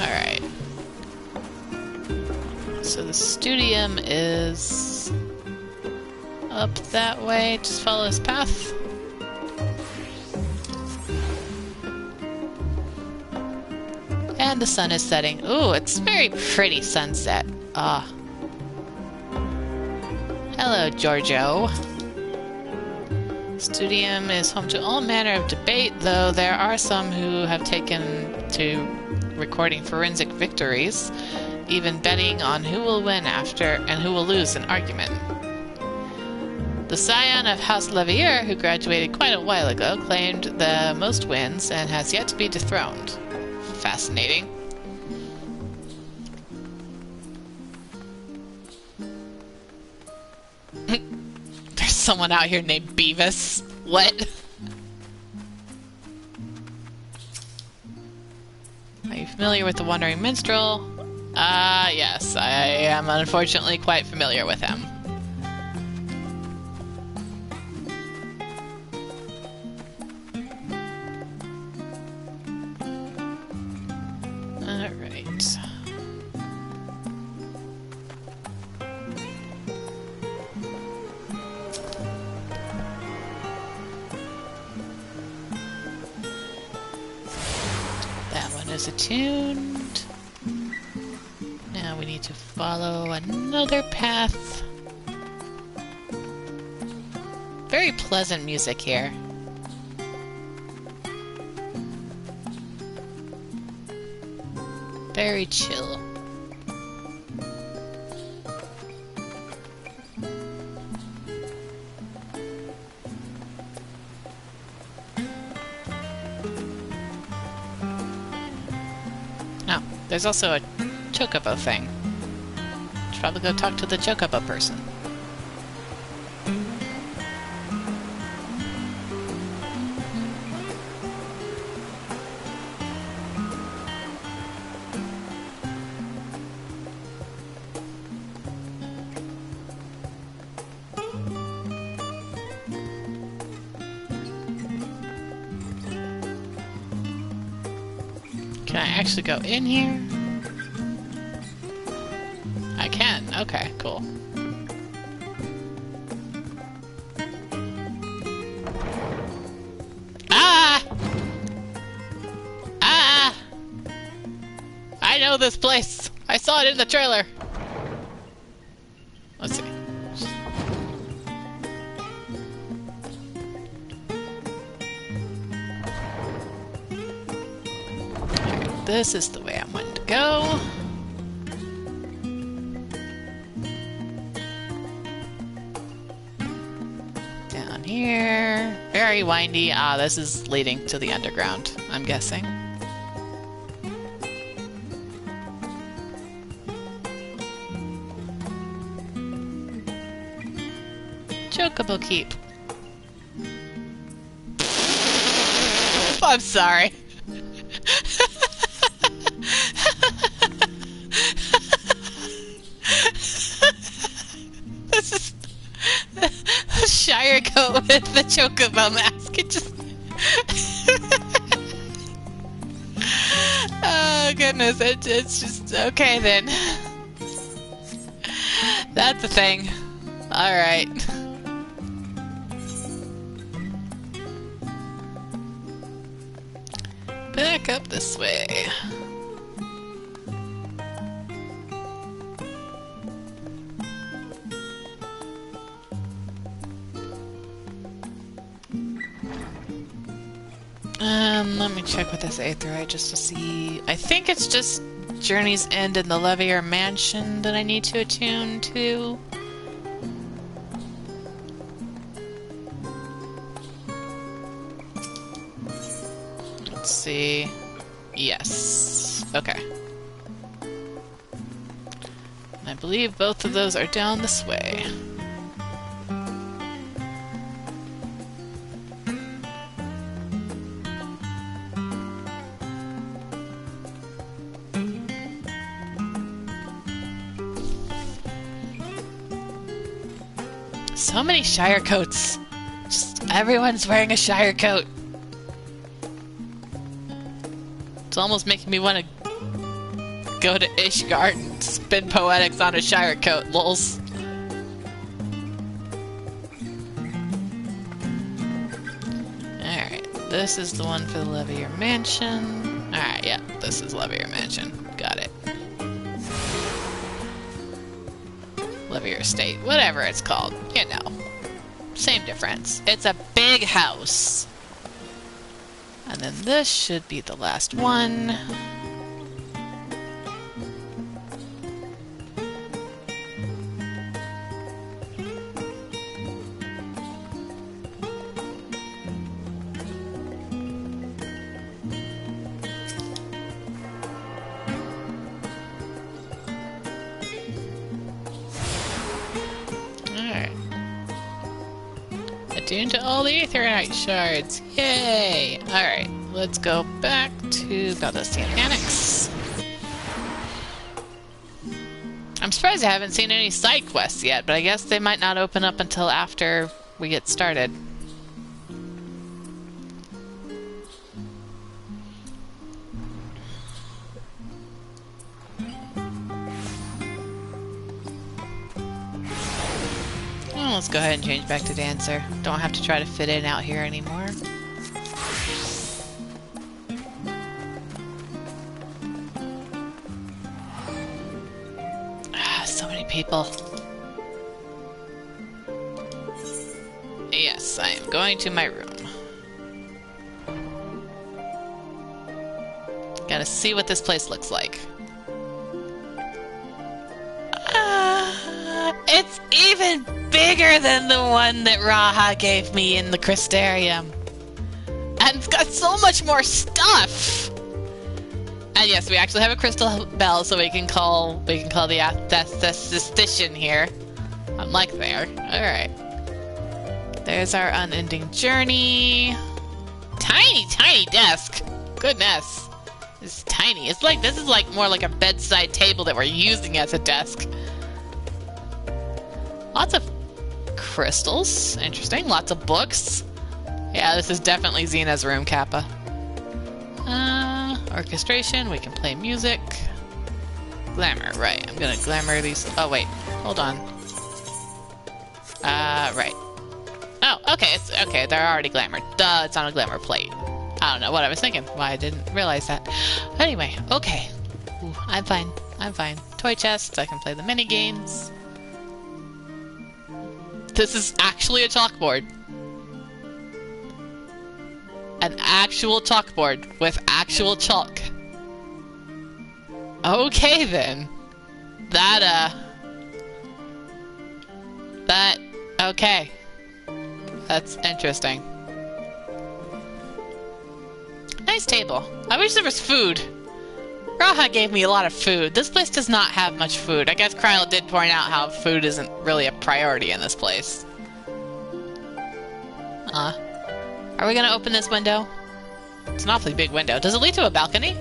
Alright. So the Studium is up that way. Just follow this path. And the sun is setting. Ooh, it's a very pretty sunset. Ah. Hello, Giorgio. Studium is home to all manner of debate, though there are some who have taken to recording forensic victories, even betting on who will win after and who will lose an argument. The scion of House Levier, who graduated quite a while ago, claimed the most wins and has yet to be dethroned. Fascinating. There's someone out here named Beavis. What? Are you familiar with the Wandering Minstrel? Yes, I am unfortunately quite familiar with him. Alright. That one is attuned. Now we need to follow another path. Very pleasant music here. Very chill. Oh, there's also a chocobo thing. Should probably go talk to the chocobo person. Can I actually go in here? I can. Okay, cool. Ah! Ah! I know this place. I saw it in the trailer. Let's see. Alright, this is the way I wanted to go. Down here. Very windy. Ah, this is leading to the underground, I'm guessing. Chocobo Keep. I'm sorry. This is the Shire coat with the Chocobo mask. It just... Oh goodness, it's just... Okay then. That's a thing. Alright. Back up this way. Let me check with this Aetheryte just to see. I think it's just Journey's End and the Levier Mansion that I need to attune to. Let's see. Yes. Okay. I believe both of those are down this way. So many Shire coats. Just everyone's wearing a Shire coat. It's almost making me want to go to Ishgard and spin poetics on a Shire coat, lols. Alright, this is the one for the Levier Mansion. Alright, yeah, this is Levier Mansion. Got it. Levier Estate, whatever it's called, you know. Same difference. It's a big house. And then this should be the last one. Attuned to all the Aetheryte shards. Yay! Alright, let's go back to Baldustian Annex. I'm surprised I haven't seen any side quests yet, but I guess they might not open up until after we get started. Let's go ahead and change back to Dancer. Don't have to try to fit in out here anymore. So many people. Yes, I am going to my room. Gotta see what this place looks like. It's even bigger than the one that Raha gave me in the Crystarium. And it's got so much more stuff! And yes, we actually have a crystal bell, so we can call the statistician here. Unlike there. Alright. There's our unending journey. Tiny, tiny desk. Goodness. It's tiny. It's like, this is like more like a bedside table that we're using as a desk. Lots of crystals. Interesting. Lots of books. Yeah, this is definitely Xena's room, Kappa. Orchestration. We can play music. Glamour. Right. I'm gonna glamour these. Oh, wait. Hold on. Right. Oh, okay. It's okay. They're already glamored. Duh, it's on a glamour plate. I don't know what I was thinking. Why I didn't realize that. Anyway, okay. Ooh, I'm fine. I'm fine. Toy chest. I can play the mini games. This is actually a chalkboard. An actual chalkboard with actual chalk. Okay then. Okay. That's interesting. Nice table. I wish there was food. Raha gave me a lot of food. This place does not have much food. I guess Kryla did point out how food isn't really a priority in this place. Are we gonna open this window? It's an awfully big window. Does it lead to a balcony?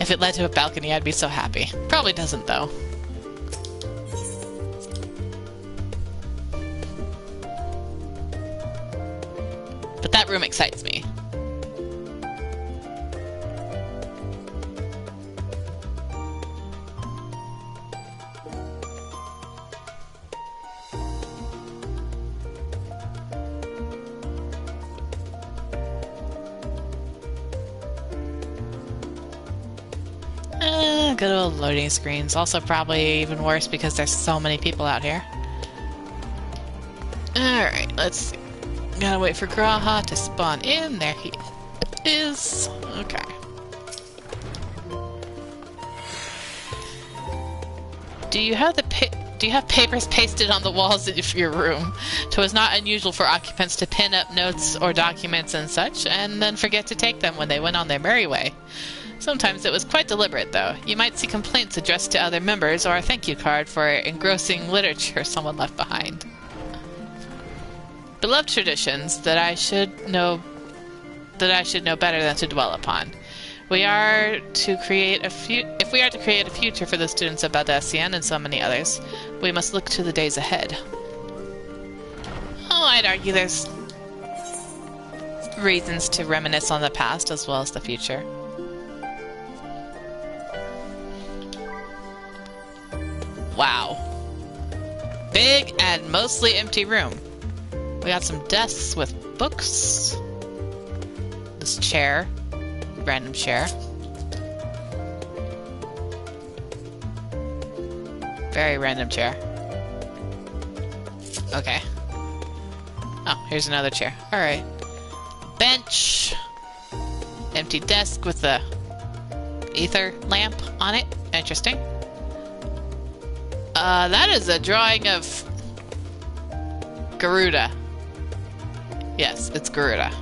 If it led to a balcony, I'd be so happy. Probably doesn't, though. But that room excites me. Good old loading screens. Also probably even worse because there's so many people out here. Alright, let's see. Gotta wait for Graha to spawn in. There he is. Okay. Do you have papers pasted on the walls of your room? So it's not unusual for occupants to pin up notes or documents and such, and then forget to take them when they went on their merry way. Sometimes it was quite deliberate, though. You might see complaints addressed to other members or a thank you card for engrossing literature someone left behind. Beloved traditions that I should know better than to dwell upon. If we are to create a future for the students of Baldesion and so many others, we must look to the days ahead. Oh, I'd argue there's reasons to reminisce on the past as well as the future. Wow. Big and mostly empty room. We got some desks with books. This chair. Random chair. Very random chair. Okay. Oh, here's another chair. Alright. Bench. Empty desk with the ether lamp on it. Interesting. That is a drawing of Garuda. Yes, it's Garuda.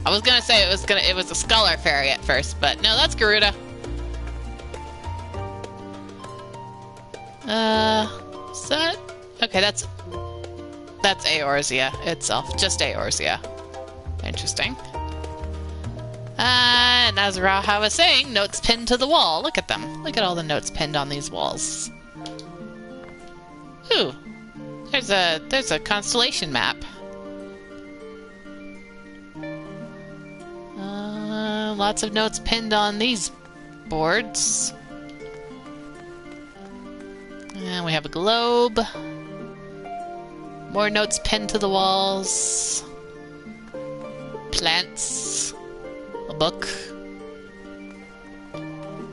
I was gonna say it was a Scholar Fairy at first, but no, that's Garuda. Is that? Okay, that's Eorzea itself. Just Eorzea. Interesting. And as Raha was saying, notes pinned to the wall. Look at them. Look at all the notes pinned on these walls. Ooh, there's a constellation map. Lots of notes pinned on these boards. And we have a globe. More notes pinned to the walls. Plants. A book.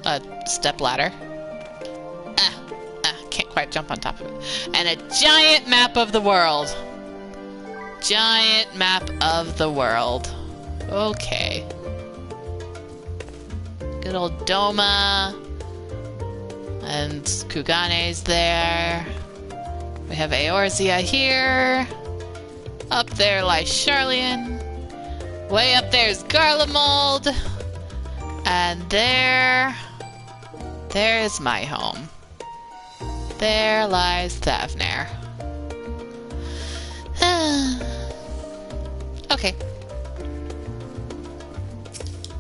A stepladder. Can't quite jump on top of it. And a giant map of the world. Giant map of the world. Okay. Good old Doma. And Kugane's there. We have Eorzea here. Up there lies Sharlayan. Way up there's Garlemald. And there's my home. There lies Thavnair. Okay.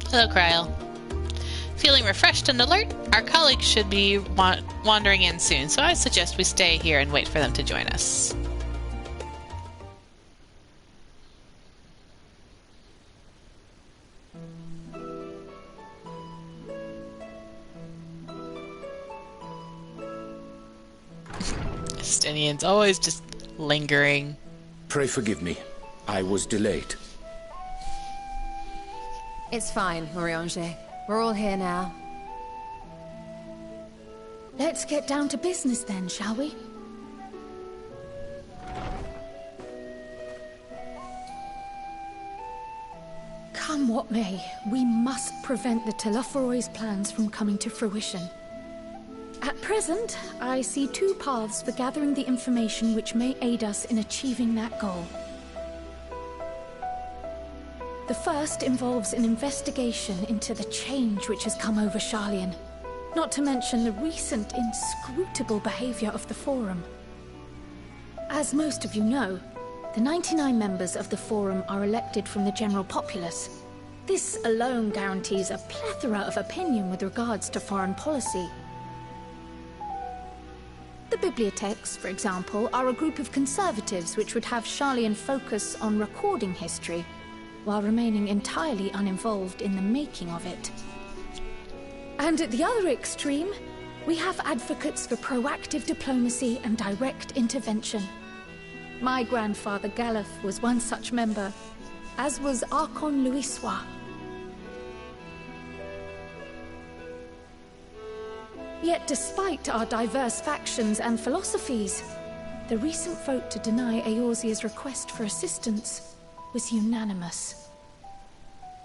Hello, Kryl. Feeling refreshed and alert? Our colleagues should be wandering in soon, so I suggest we stay here and wait for them to join us. Estinian's always just lingering. Pray forgive me. I was delayed. It's fine, Moriange. We're all here now. Let's get down to business then, shall we? Come what may, we must prevent the Telophoroi's plans from coming to fruition. At present, I see two paths for gathering the information which may aid us in achieving that goal. The first involves an investigation into the change which has come over Sharlayan, not to mention the recent inscrutable behavior of the Forum. As most of you know, The 99 members of the Forum are elected from the general populace. This alone guarantees a plethora of opinion with regards to foreign policy. The bibliotheques, for example, are a group of conservatives which would have Sharlayan focus on recording history, while remaining entirely uninvolved in the making of it. And at the other extreme, we have advocates for proactive diplomacy and direct intervention. My grandfather Galef was one such member, as was Archon Louisois. Yet despite our diverse factions and philosophies, the recent vote to deny Eorzea's request for assistance was unanimous.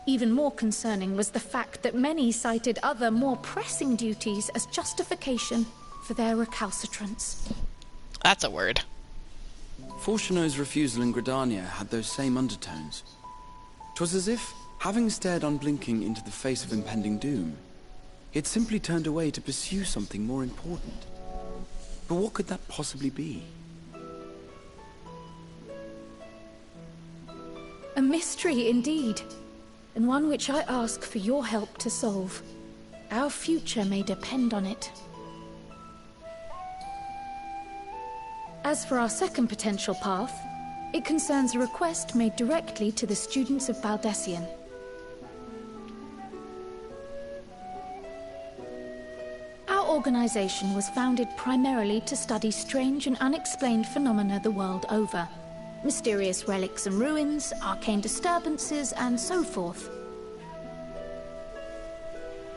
Even more concerning was the fact that many cited other, more pressing duties as justification for their recalcitrance. That's a word. Fortuno's refusal in Gridania had those same undertones. 'Twas as if, having stared unblinking into the face of impending doom, he had simply turned away to pursue something more important. But what could that possibly be? A mystery indeed, and one which I ask for your help to solve. Our future may depend on it. As for our second potential path, it concerns a request made directly to the students of Baldessian. Our organization was founded primarily to study strange and unexplained phenomena the world over. Mysterious relics and ruins, arcane disturbances, and so forth.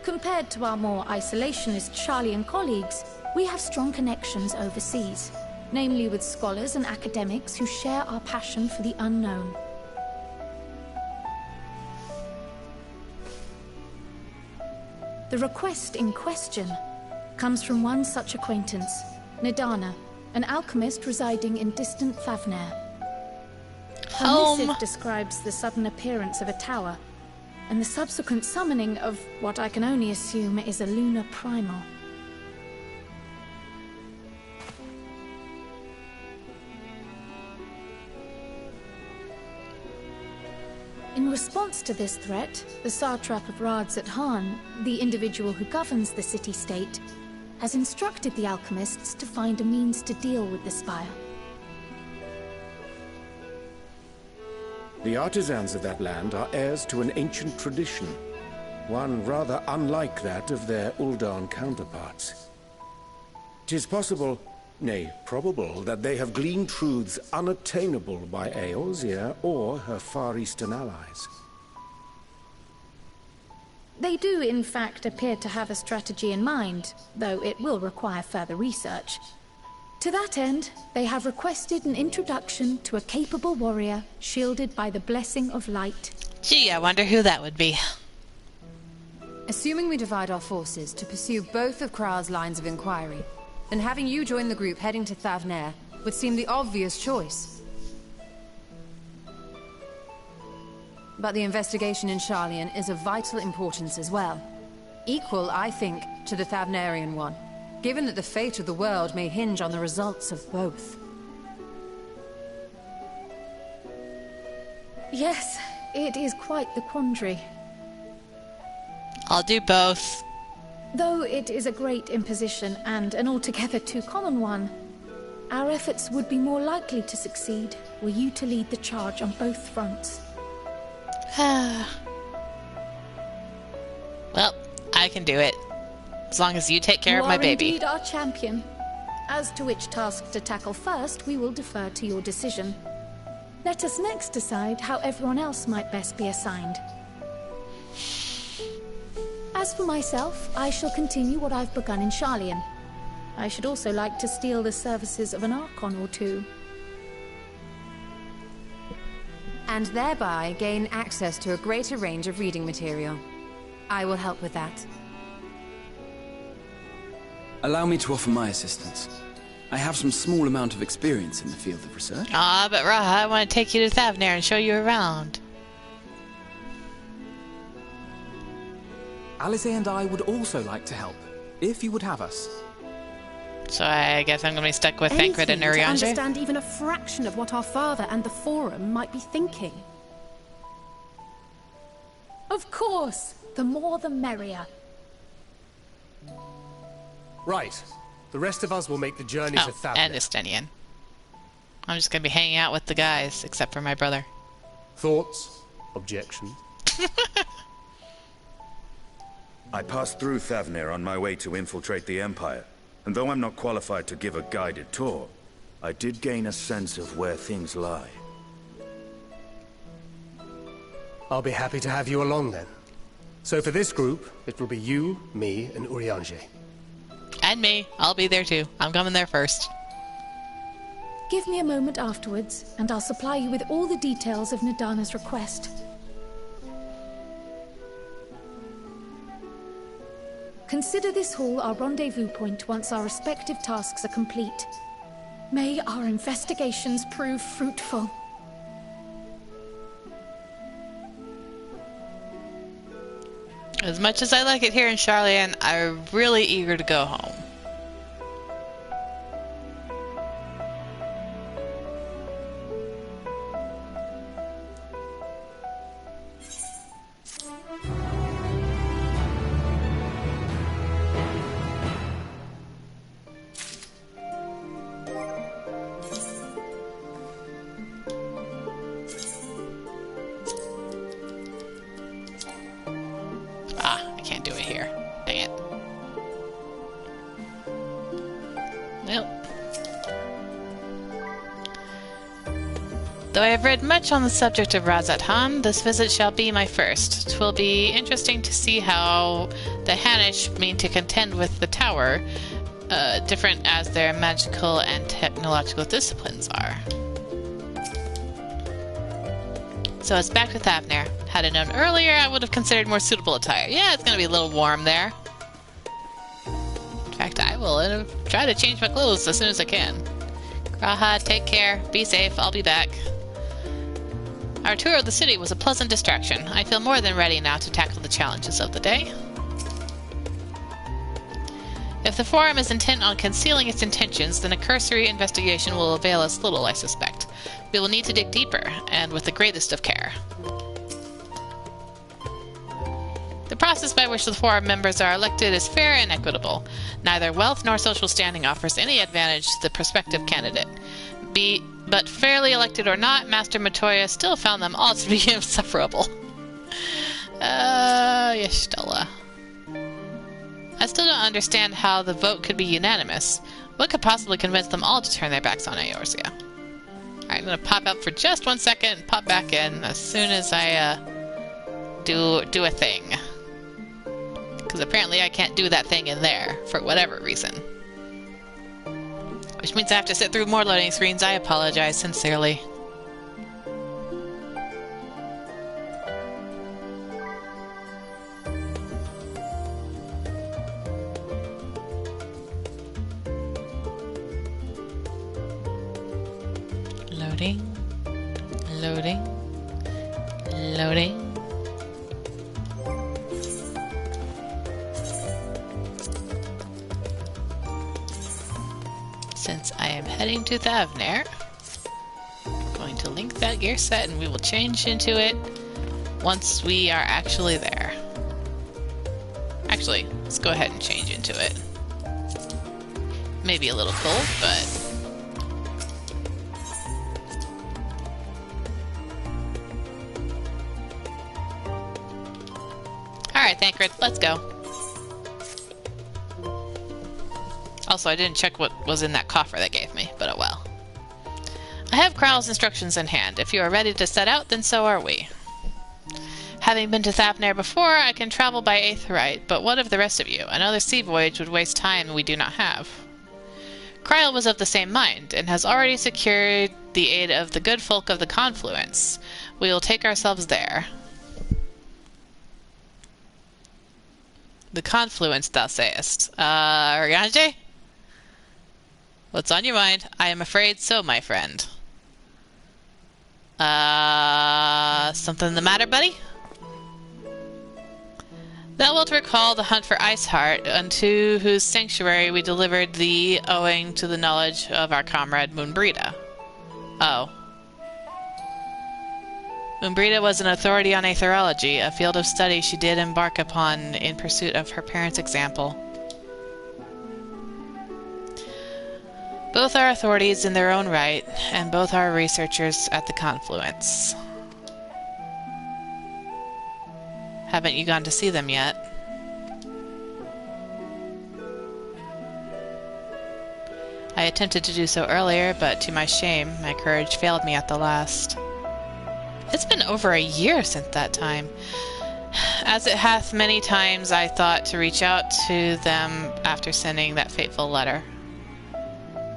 Compared to our more isolationist Sharlayan colleagues, we have strong connections overseas, namely with scholars and academics who share our passion for the unknown. The request in question comes from one such acquaintance, Nidana, an alchemist residing in distant Thavnair. Her missive describes the sudden appearance of a tower, and the subsequent summoning of what I can only assume is a lunar primal. In response to this threat, the satrap of Radzat-Han, the individual who governs the city-state, has instructed the alchemists to find a means to deal with the spire. The artisans of that land are heirs to an ancient tradition, one rather unlike that of their Uldan counterparts. 'Tis possible, nay, probable, that they have gleaned truths unattainable by Eorzea or her Far Eastern allies. They do, in fact, appear to have a strategy in mind, though it will require further research. To that end, they have requested an introduction to a capable warrior shielded by the blessing of light. Gee, I wonder who that would be. Assuming we divide our forces to pursue both of Kral's lines of inquiry, then having you join the group heading to Thavnair would seem the obvious choice. But the investigation in Sharlayan is of vital importance as well. Equal, I think, to the Thavnairian one, given that the fate of the world may hinge on the results of both. Yes, it is quite the quandary. I'll do both. Though it is a great imposition and an altogether too common one, our efforts would be more likely to succeed were you to lead the charge on both fronts. Well, I can do it. As long as you take care of my baby. You are indeed our champion. As to which task to tackle first, we will defer to your decision. Let us next decide how everyone else might best be assigned. As for myself, I shall continue what I've begun in Sharlayan. I should also like to steal the services of an Archon or two. And thereby gain access to a greater range of reading material. I will help with that. Allow me to offer my assistance. I have some small amount of experience in the field of research. But Raha, I want to take you to Thavnair and show you around. Alice and I would also like to help, if you would have us. So I guess I'm going to be stuck with Thancred and Anything to Urianger. understand even a fraction of what our father and the Forum might be thinking. Of course! The more the merrier. Right. The rest of us will make the journey to Thaliak. And Estenian. I'm just going to be hanging out with the guys, except for my brother. Thoughts? Objections? I passed through Thavnir on my way to infiltrate the Empire, and though I'm not qualified to give a guided tour, I did gain a sense of where things lie. I'll be happy to have you along then. So for this group, it will be you, me, and Urianger. And me. I'll be there too. I'm coming there first. Give me a moment afterwards, and I'll supply you with all the details of Nadana's request. Consider this hall our rendezvous point once our respective tasks are complete. May our investigations prove fruitful. As much as I like it here in Charlian, I'm really eager to go home. Though I have read much on the subject of Razat Han, this visit shall be my first. 'Twill be interesting to see how the Hanish mean to contend with the Tower, different as their magical and technological disciplines are. So it's back to Thavnir. Had I known earlier, I would have considered more suitable attire. Yeah, it's going to be a little warm there. In fact, I will try to change my clothes as soon as I can. Graha, take care. Be safe. I'll be back. Our tour of the city was a pleasant distraction. I feel more than ready now to tackle the challenges of the day. If the Forum is intent on concealing its intentions, then a cursory investigation will avail us little, I suspect. We will need to dig deeper, and with the greatest of care. The process by which the Forum members are elected is fair and equitable. Neither wealth nor social standing offers any advantage to the prospective candidate. But fairly elected or not, Master Matoya still found them all to be insufferable. Yashtella. I still don't understand how the vote could be unanimous. What could possibly convince them all to turn their backs on Eorzea? Alright, I'm gonna pop out for just 1 second and pop back in as soon as I do a thing. Because apparently I can't do that thing in there, for whatever reason. Which means I have to sit through more loading screens. I apologize sincerely. Loading. Loading. Loading. Since I am heading to Thavnir, I'm going to link that gear set and we will change into it once we are actually there. Actually, let's go ahead and change into it. Maybe a little cold, but... Alright, Thancred, let's go. Also, I didn't check what was in that coffer they gave me, but oh well. I have Kral's instructions in hand. If you are ready to set out, then so are we. Having been to Thavnir before, I can travel by Aetheryte, but what of the rest of you? Another sea voyage would waste time we do not have. Kryle was of the same mind, and has already secured the aid of the good folk of the Confluence. We will take ourselves there. The Confluence, thou sayest. Urianger? What's on your mind? I am afraid so, my friend. Something the matter, buddy? Thou wilt recall the hunt for Iceheart, unto whose sanctuary we delivered thee owing to the knowledge of our comrade Moonbrita. Oh. Moonbrita was an authority on aetherology, a field of study she did embark upon in pursuit of her parents' example. Both are authorities in their own right, and both are researchers at the Confluence. Haven't you gone to see them yet? I attempted to do so earlier, but to my shame, my courage failed me at the last. It's been over a year since that time. As it hath many times I thought to reach out to them after sending that fateful letter.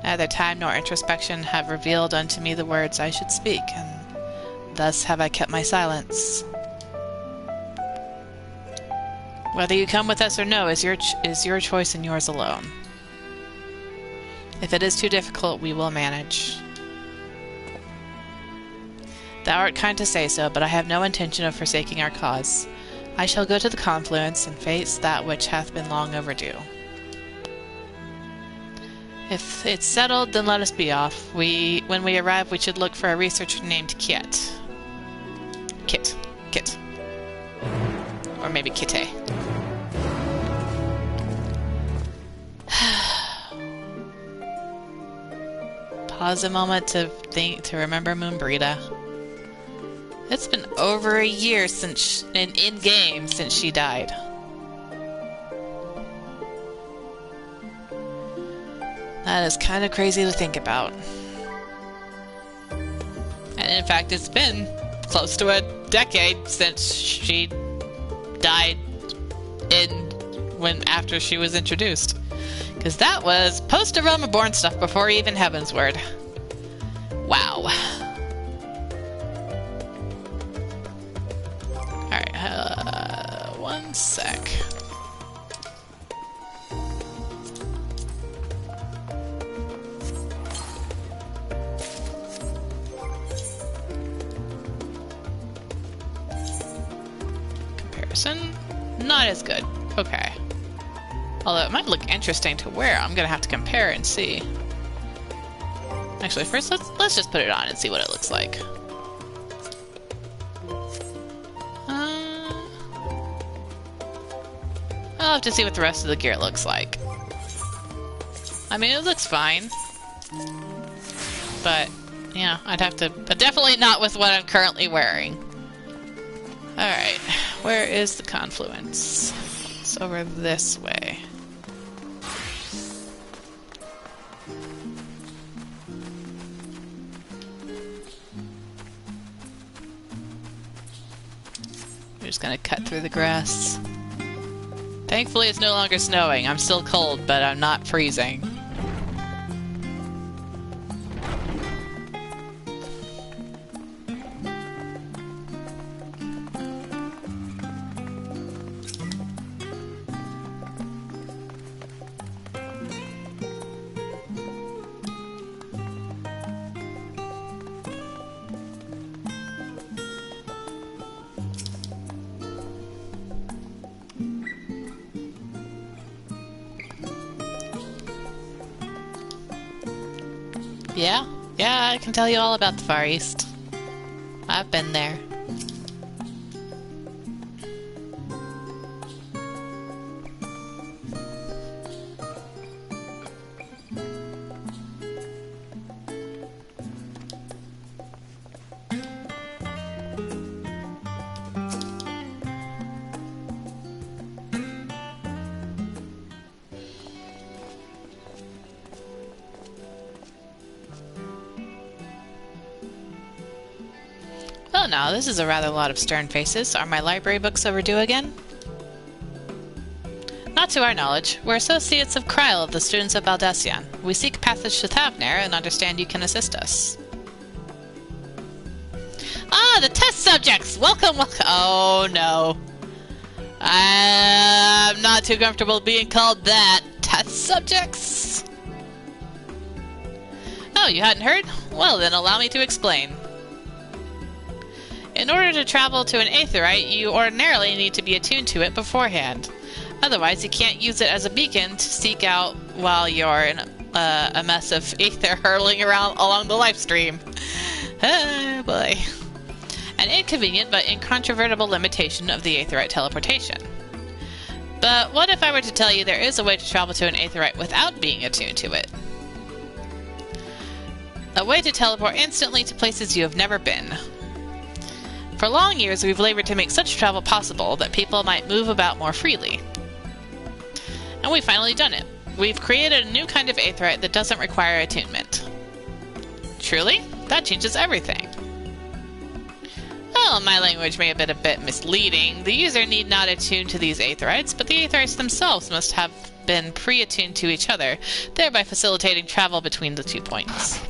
Neither time nor introspection have revealed unto me the words I should speak, and thus have I kept my silence. Whether you come with us or no is your choice and yours alone. If it is too difficult, we will manage. Thou art kind to say so, but I have no intention of forsaking our cause. I shall go to the Confluence and face that which hath been long overdue. If it's settled, then let us be off. When we arrive, we should look for a researcher named Kit. Kit. Or maybe Kitte. Pause a moment to remember Moonbrita. It's been over a year since in-game since she died. That is kind of crazy to think about. And in fact, it's been close to a decade since she died after she was introduced. Because that was post-Aroma Born stuff before even Heavensward. Wow. Alright, one sec. Comparison? Not as good. Okay. Although it might look interesting to wear. I'm gonna have to compare and see. Actually, first let's just put it on and see what it looks like. I'll have to see what the rest of the gear looks like. I mean, it looks fine. But, yeah, I'd have to... But definitely not with what I'm currently wearing. Alright, where is the Confluence? It's over this way. We're just gonna cut through the grass. Thankfully, it's no longer snowing. I'm still cold, but I'm not freezing. Yeah, I can tell you all about the Far East. I've been there. Oh, now this is a rather lot of stern faces. Are my library books overdue again? Not to our knowledge. We're associates of Kryl of the students of Baldessian. We seek passage to Thavner and understand you can assist us. Ah, the test subjects! Welcome, welcome. Oh, no. I'm not too comfortable being called that. Test subjects? Oh, you hadn't heard? Well, then allow me to explain. In order to travel to an aetheryte, you ordinarily need to be attuned to it beforehand. Otherwise, you can't use it as a beacon to seek out while you're in a mess of aether hurtling around along the life stream. Oh boy. An inconvenient but incontrovertible limitation of the aetheryte teleportation. But what if I were to tell you there is a way to travel to an aetheryte without being attuned to it? A way to teleport instantly to places you have never been. For long years, we've labored to make such travel possible that people might move about more freely. And we've finally done it. We've created a new kind of aetheryte that doesn't require attunement. Truly? That changes everything. Well, my language may have been a bit misleading. The user need not attune to these aetherites, but the aetherites themselves must have been pre-attuned to each other, thereby facilitating travel between the 2 points.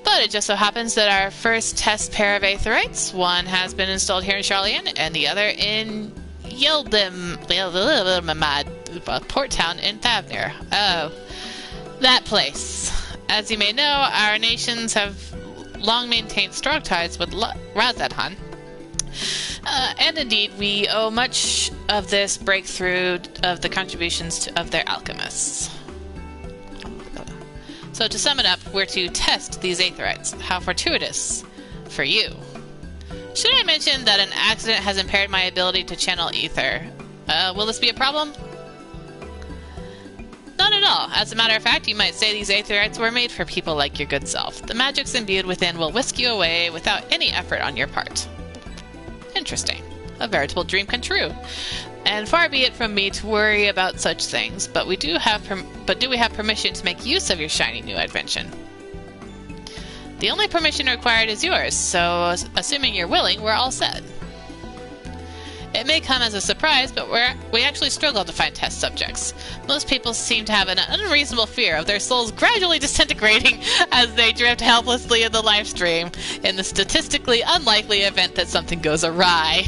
But it just so happens that our first test pair of aetherites, one has been installed here in Sharlayan, and the other in Port Town in Thavnir. Oh, that place. As you may know, our nations have long maintained strong ties with Razadhan. And indeed, we owe much of this breakthrough of the contributions of their alchemists. So to sum it up, we're to test these aetherites. How fortuitous for you. Should I mention that an accident has impaired my ability to channel ether? Will this be a problem? Not at all. As a matter of fact, you might say these aetherites were made for people like your good self. The magics imbued within will whisk you away without any effort on your part. Interesting. A veritable dream come true. And far be it from me to worry about such things, but do we have permission to make use of your shiny new invention? The only permission required is yours, so assuming you're willing, we're all set. It may come as a surprise, but we actually struggle to find test subjects. Most people seem to have an unreasonable fear of their souls gradually disintegrating as they drift helplessly in the live stream, in the statistically unlikely event that something goes awry.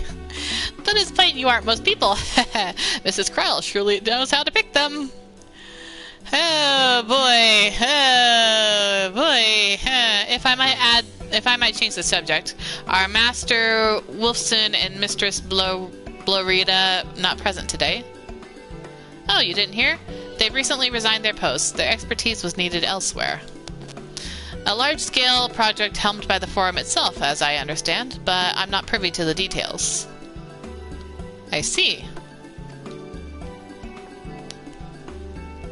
But it's plain you aren't most people. Mrs. Kryle surely knows how to pick them. Oh boy, oh boy. If I might change the subject, are Master Wolfson and Mistress Blorita not present today? Oh, you didn't hear? They've recently resigned their posts. Their expertise was needed elsewhere. A large-scale project helmed by the Forum itself, as I understand, but I'm not privy to the details. I see.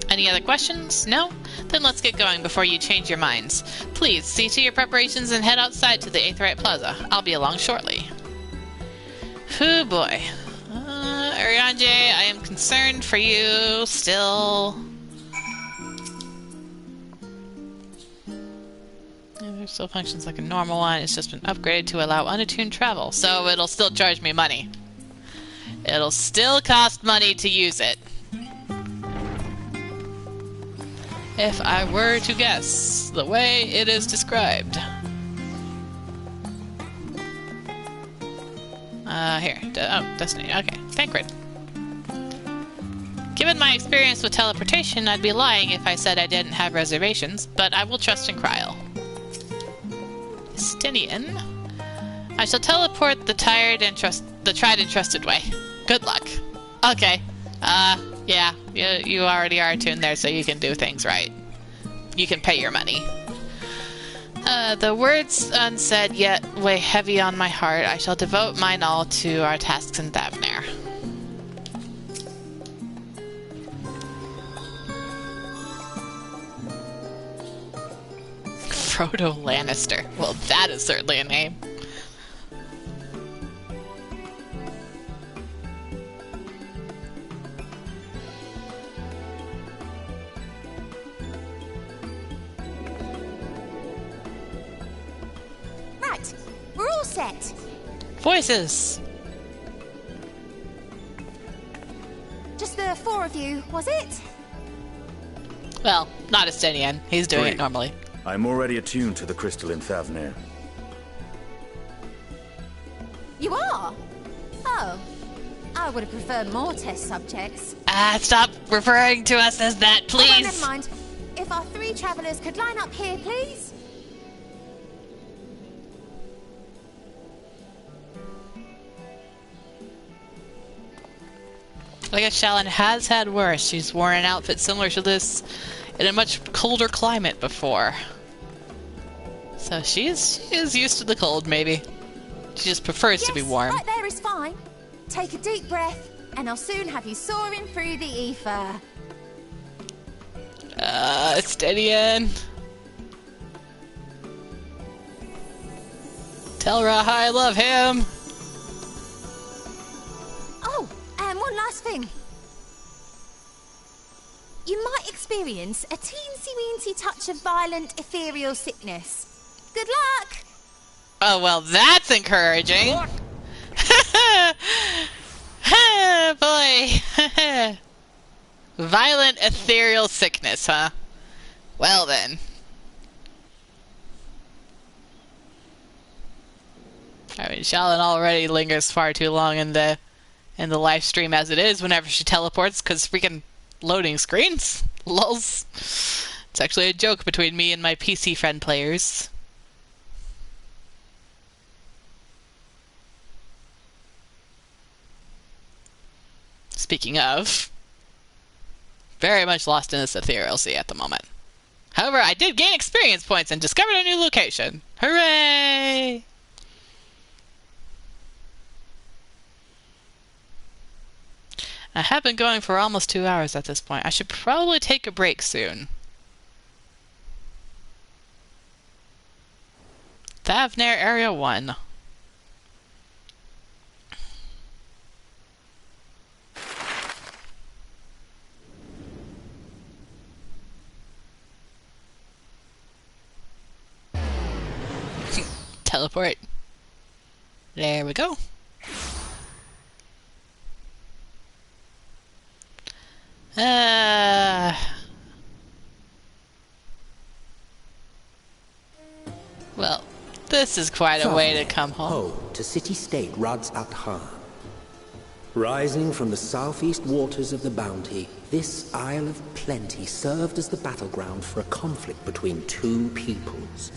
Any other questions? No? Then let's get going before you change your minds. Please, see to your preparations and head outside to the Aetherite Plaza. I'll be along shortly. Hoo boy. Arianje, I am concerned for you still. It still functions like a normal one. It's just been upgraded to allow unattuned travel, so it'll still charge me money. It'll still cost money to use it. If I were to guess the way it is described. Here. Destiny. Okay. Thancred. Given my experience with teleportation, I'd be lying if I said I didn't have reservations, but I will trust in Kryle. Stinian. I shall teleport the tried and trusted way. Good luck. Okay. Yeah, you already are attuned there, so you can do things right. You can pay your money. The words unsaid yet weigh heavy on my heart. I shall devote mine all to our tasks in Thavnir. Frodo Lannister. Well, that is certainly a name. Right, we're all set. Voices. Just the four of you, was it? Well, not Estinian. He's doing it normally. I'm already attuned to the crystal in Thavnir. You are? Oh. I would have preferred more test subjects. Stop referring to us as that, please! Oh, never mind. If our three travellers could line up here, please? I guess Shalyn has had worse. She's worn an outfit similar to this in a much colder climate before. So she is used to the cold, maybe. She just prefers to be warm. Right there is fine. Take a deep breath, and I'll soon have you soaring through the ether. Steady-in. Tell Raha I love him. Oh, and one last thing. You might experience a teensy-weensy touch of violent ethereal sickness. Good luck! Oh, well, that's encouraging. Boy. Violent ethereal sickness, huh? Well, then. I mean, Shalyn already lingers far too long in the live stream as it is whenever she teleports, because freaking loading screens. Lulz. It's actually a joke between me and my PC friend players. Speaking of, very much lost in this ethereal sea at the moment. However, I did gain experience points and discovered a new location. Hooray! I have been going for almost 2 hours at this point. I should probably take a break soon. Thavnair Area 1. Teleport. There we go. Well, this is quite a way to come home. Home to city-state Rads at Han. Rising from the southeast waters of the Bounty, this Isle of Plenty served as the battleground for a conflict between two peoples.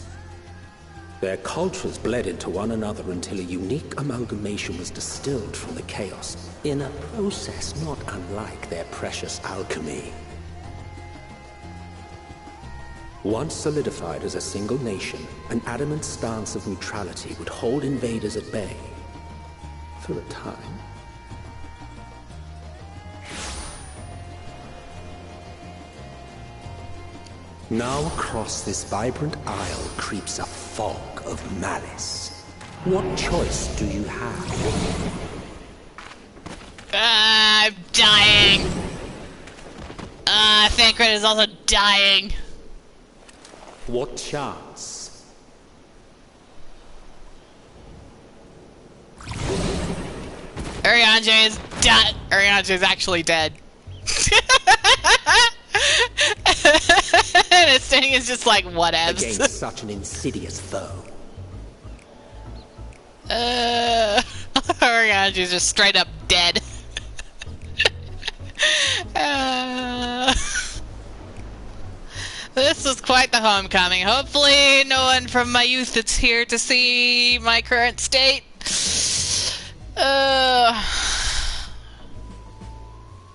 Their cultures bled into one another until a unique amalgamation was distilled from the chaos, in a process not unlike their precious alchemy. Once solidified as a single nation, an adamant stance of neutrality would hold invaders at bay. For a time. Now across this vibrant isle creeps a fog of malice. What choice do you have? I'm dying. Thancred is also dying. What chance? Urianger is dead. Urianger is actually dead. And his thing is just like, whatevs. Against such an insidious foe. Urianger is just straight up dead. This was quite the homecoming. Hopefully no one from my youth is here to see my current state.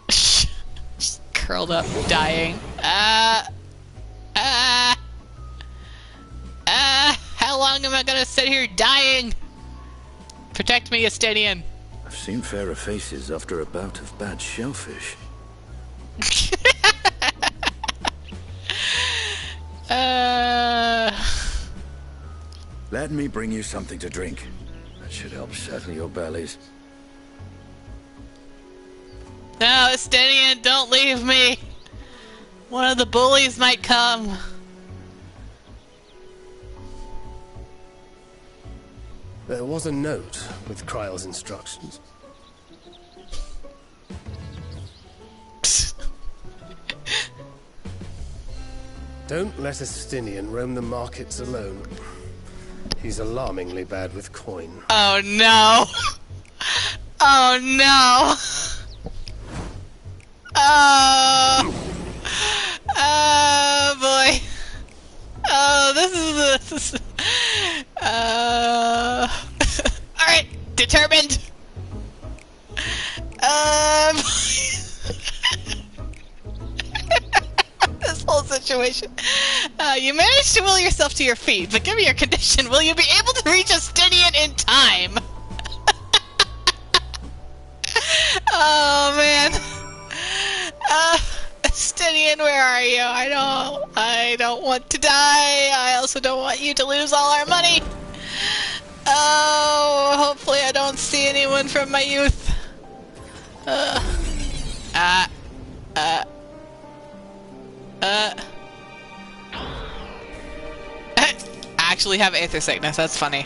Just curled up, dying. How long am I gonna sit here dying? Protect me, Estinian. I've seen fairer faces after a bout of bad shellfish. Let me bring you something to drink. That should help settle your bellies. No, Estinian, don't leave me. One of the bullies might come. There was a note with Kryle's instructions. Don't let Estinian roam the markets alone. He's alarmingly bad with coin. Oh no! Oh no! Oh! Oh boy! Oh, this is Alright, determined! situation. You managed to will yourself to your feet, but given your condition, will you be able to reach Estinian in time? Oh, man. Estinian, where are you? I don't want to die. I also don't want you to lose all our money. Oh, hopefully I don't see anyone from my youth. I actually have aether sickness. That's funny.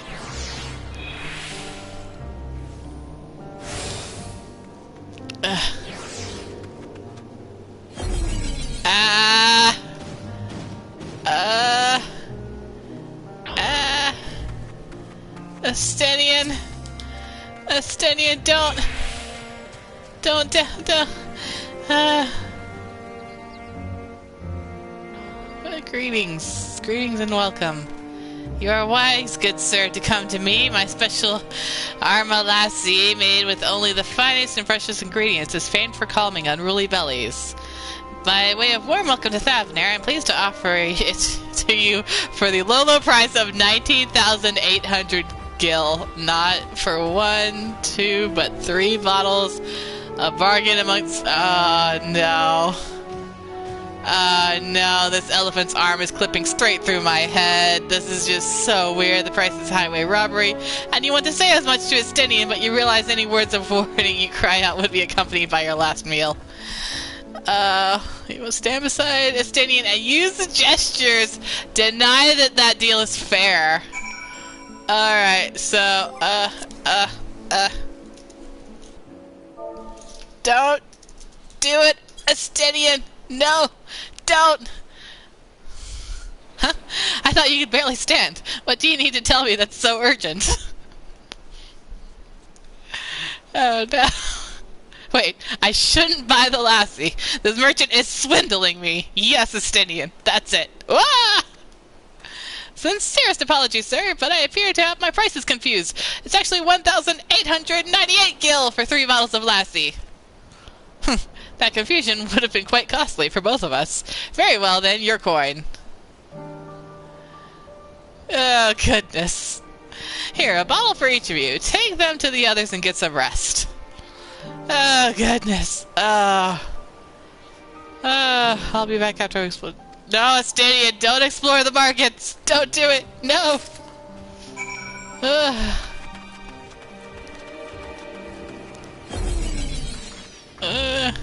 Estinian, don't. Greetings and welcome. You are wise, good sir, to come to me. My special arma lassie, made with only the finest and precious ingredients, is famed for calming unruly bellies. By way of warm welcome to Thavner, I'm pleased to offer it to you for the low price of 19,800 gil. Not for 1, 2, but 3 bottles. A bargain amongst... Oh, no. No, this elephant's arm is clipping straight through my head. This is just so weird. The price is highway robbery. And you want to say as much to Estinian, but you realize any words of warning you cry out would be accompanied by your last meal. You will stand beside Estinian and use the gestures. Deny that deal is fair. Alright, so, don't do it, Estinian. No, don't. Huh? I thought you could barely stand. What do you need to tell me that's so urgent? Oh, no. Wait, I shouldn't buy the lassie. This merchant is swindling me. Yes, Estinian, that's it. Ah! Sincerest apologies, sir, but I appear to have my prices confused. It's actually 1,898 gil for 3 bottles of lassie. That confusion would have been quite costly for both of us. Very well, then, your coin. Oh, goodness. Here, a bottle for each of you. Take them to the others and get some rest. Oh, goodness. I'll be back after we explode. No, Estinian, don't explore the markets. Don't do it. No. Okay.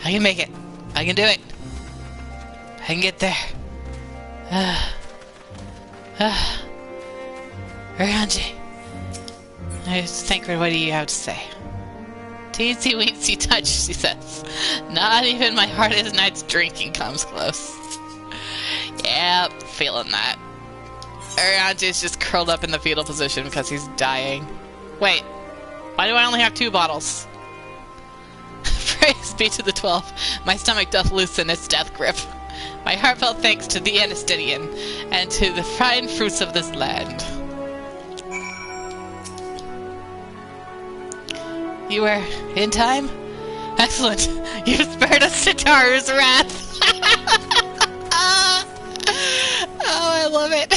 I can make it. I can do it. I can get there. Ranji. Thancred, what do you have to say? Teensy weensy touch, she says. Not even my hardest night's drinking comes close. Yep, feeling that. Ranji's just curled up in the fetal position because he's dying. Wait, why do I only have 2 bottles? Praise be to the 12. My stomach doth loosen its death grip. My heartfelt thanks to thee, Estinian, and to the fine fruits of this land. You were in time? Excellent. You spared us Sitaru's wrath. Oh, I love it.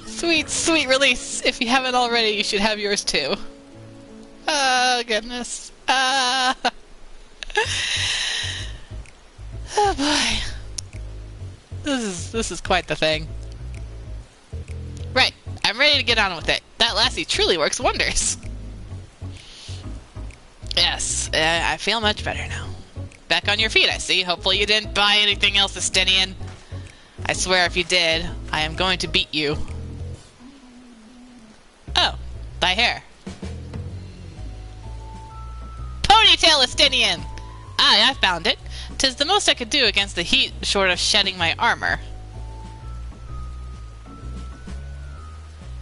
Sweet, sweet release. If you haven't already, you should have yours too. Oh, goodness. Oh boy. This is quite the thing. Right, I'm ready to get on with it. That lassie truly works wonders. Yes, I feel much better now. Back on your feet, I see. Hopefully you didn't buy anything else, Estinian. I swear if you did, I am going to beat you. Oh, thy hair. Ponytail, Estinian! Aye, I found it. 'Tis the most I could do against the heat, short of shedding my armor.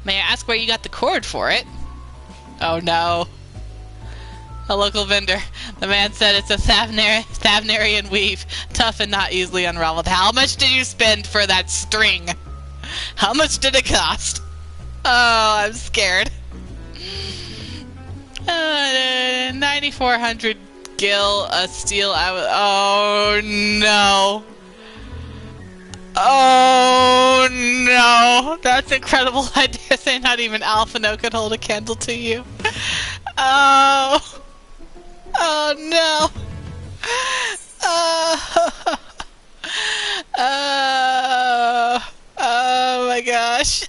May I ask where you got the cord for it? Oh no. A local vendor. The man said it's a Thavnarian weave, tough and not easily unraveled. How much did you spend for that string? How much did it cost? Oh, I'm scared. 9,400 gil, a steel. Oh no. Oh no. That's incredible. I dare say not even Alphino could hold a candle to you. Oh. Oh no. Oh my gosh.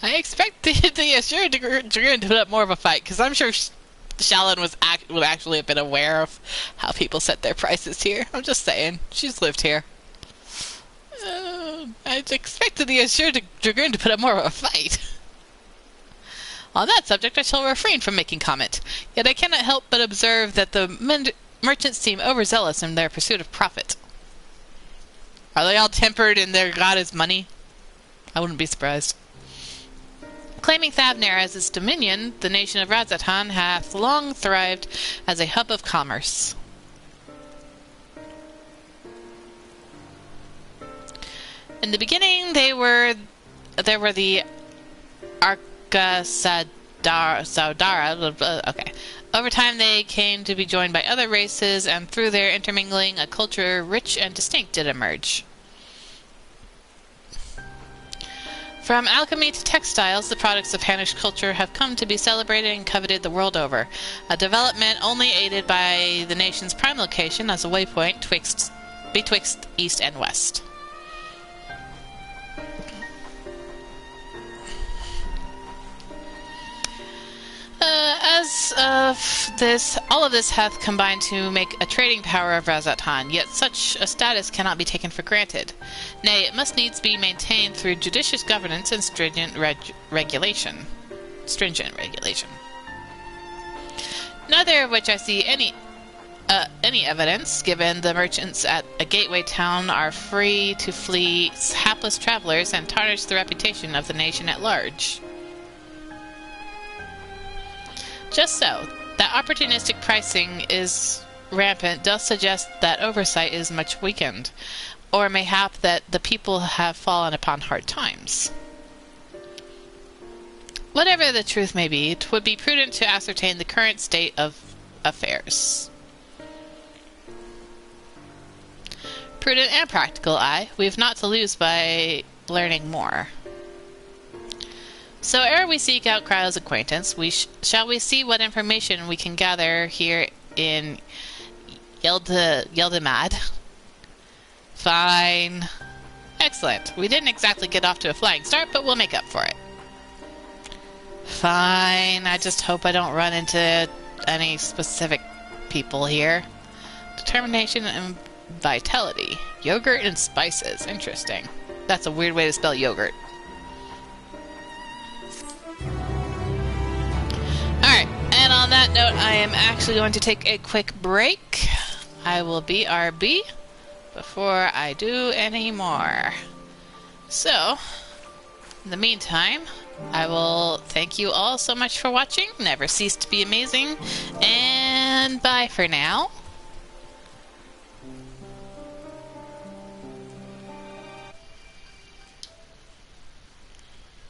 I expected the Assured Dragoon to put up more of a fight, because I'm sure Shalyn would actually have been aware of how people set their prices here. I'm just saying. She's lived here. I expected the Assured Dragoon to put up more of a fight. On that subject, I shall refrain from making comment. Yet I cannot help but observe that the merchants seem overzealous in their pursuit of profit. Are they all tempered and their god is money? I wouldn't be surprised. Claiming Thavnar as its dominion, the nation of Radzatan hath long thrived as a hub of commerce. In the beginning, there were the Saudara. Okay. Over time, they came to be joined by other races, and through their intermingling, a culture rich and distinct did emerge. From alchemy to textiles, the products of Hanish culture have come to be celebrated and coveted the world over, a development only aided by the nation's prime location as a waypoint betwixt East and West. As of this, all of this hath combined to make a trading power of Radzatan, yet such a status cannot be taken for granted. Nay, it must needs be maintained through judicious governance and stringent regulation. Neither of which I see any evidence, given the merchants at a gateway town are free to flee hapless travelers and tarnish the reputation of the nation at large. Just so, that opportunistic pricing is rampant does suggest that oversight is much weakened, or mayhap that the people have fallen upon hard times. Whatever the truth may be, 'twould be prudent to ascertain the current state of affairs. Prudent and practical, we have not to lose by learning more. So ere we seek out Kryle's acquaintance, shall we see what information we can gather here in Yeldamad? Fine. Excellent. We didn't exactly get off to a flying start, but we'll make up for it. Fine. I just hope I don't run into any specific people here. Determination and vitality. Yogurt and spices. Interesting. That's a weird way to spell yogurt. Alright, and on that note, I am actually going to take a quick break. I will BRB before I do any more. So, in the meantime, I will thank you all so much for watching. Never cease to be amazing. And bye for now.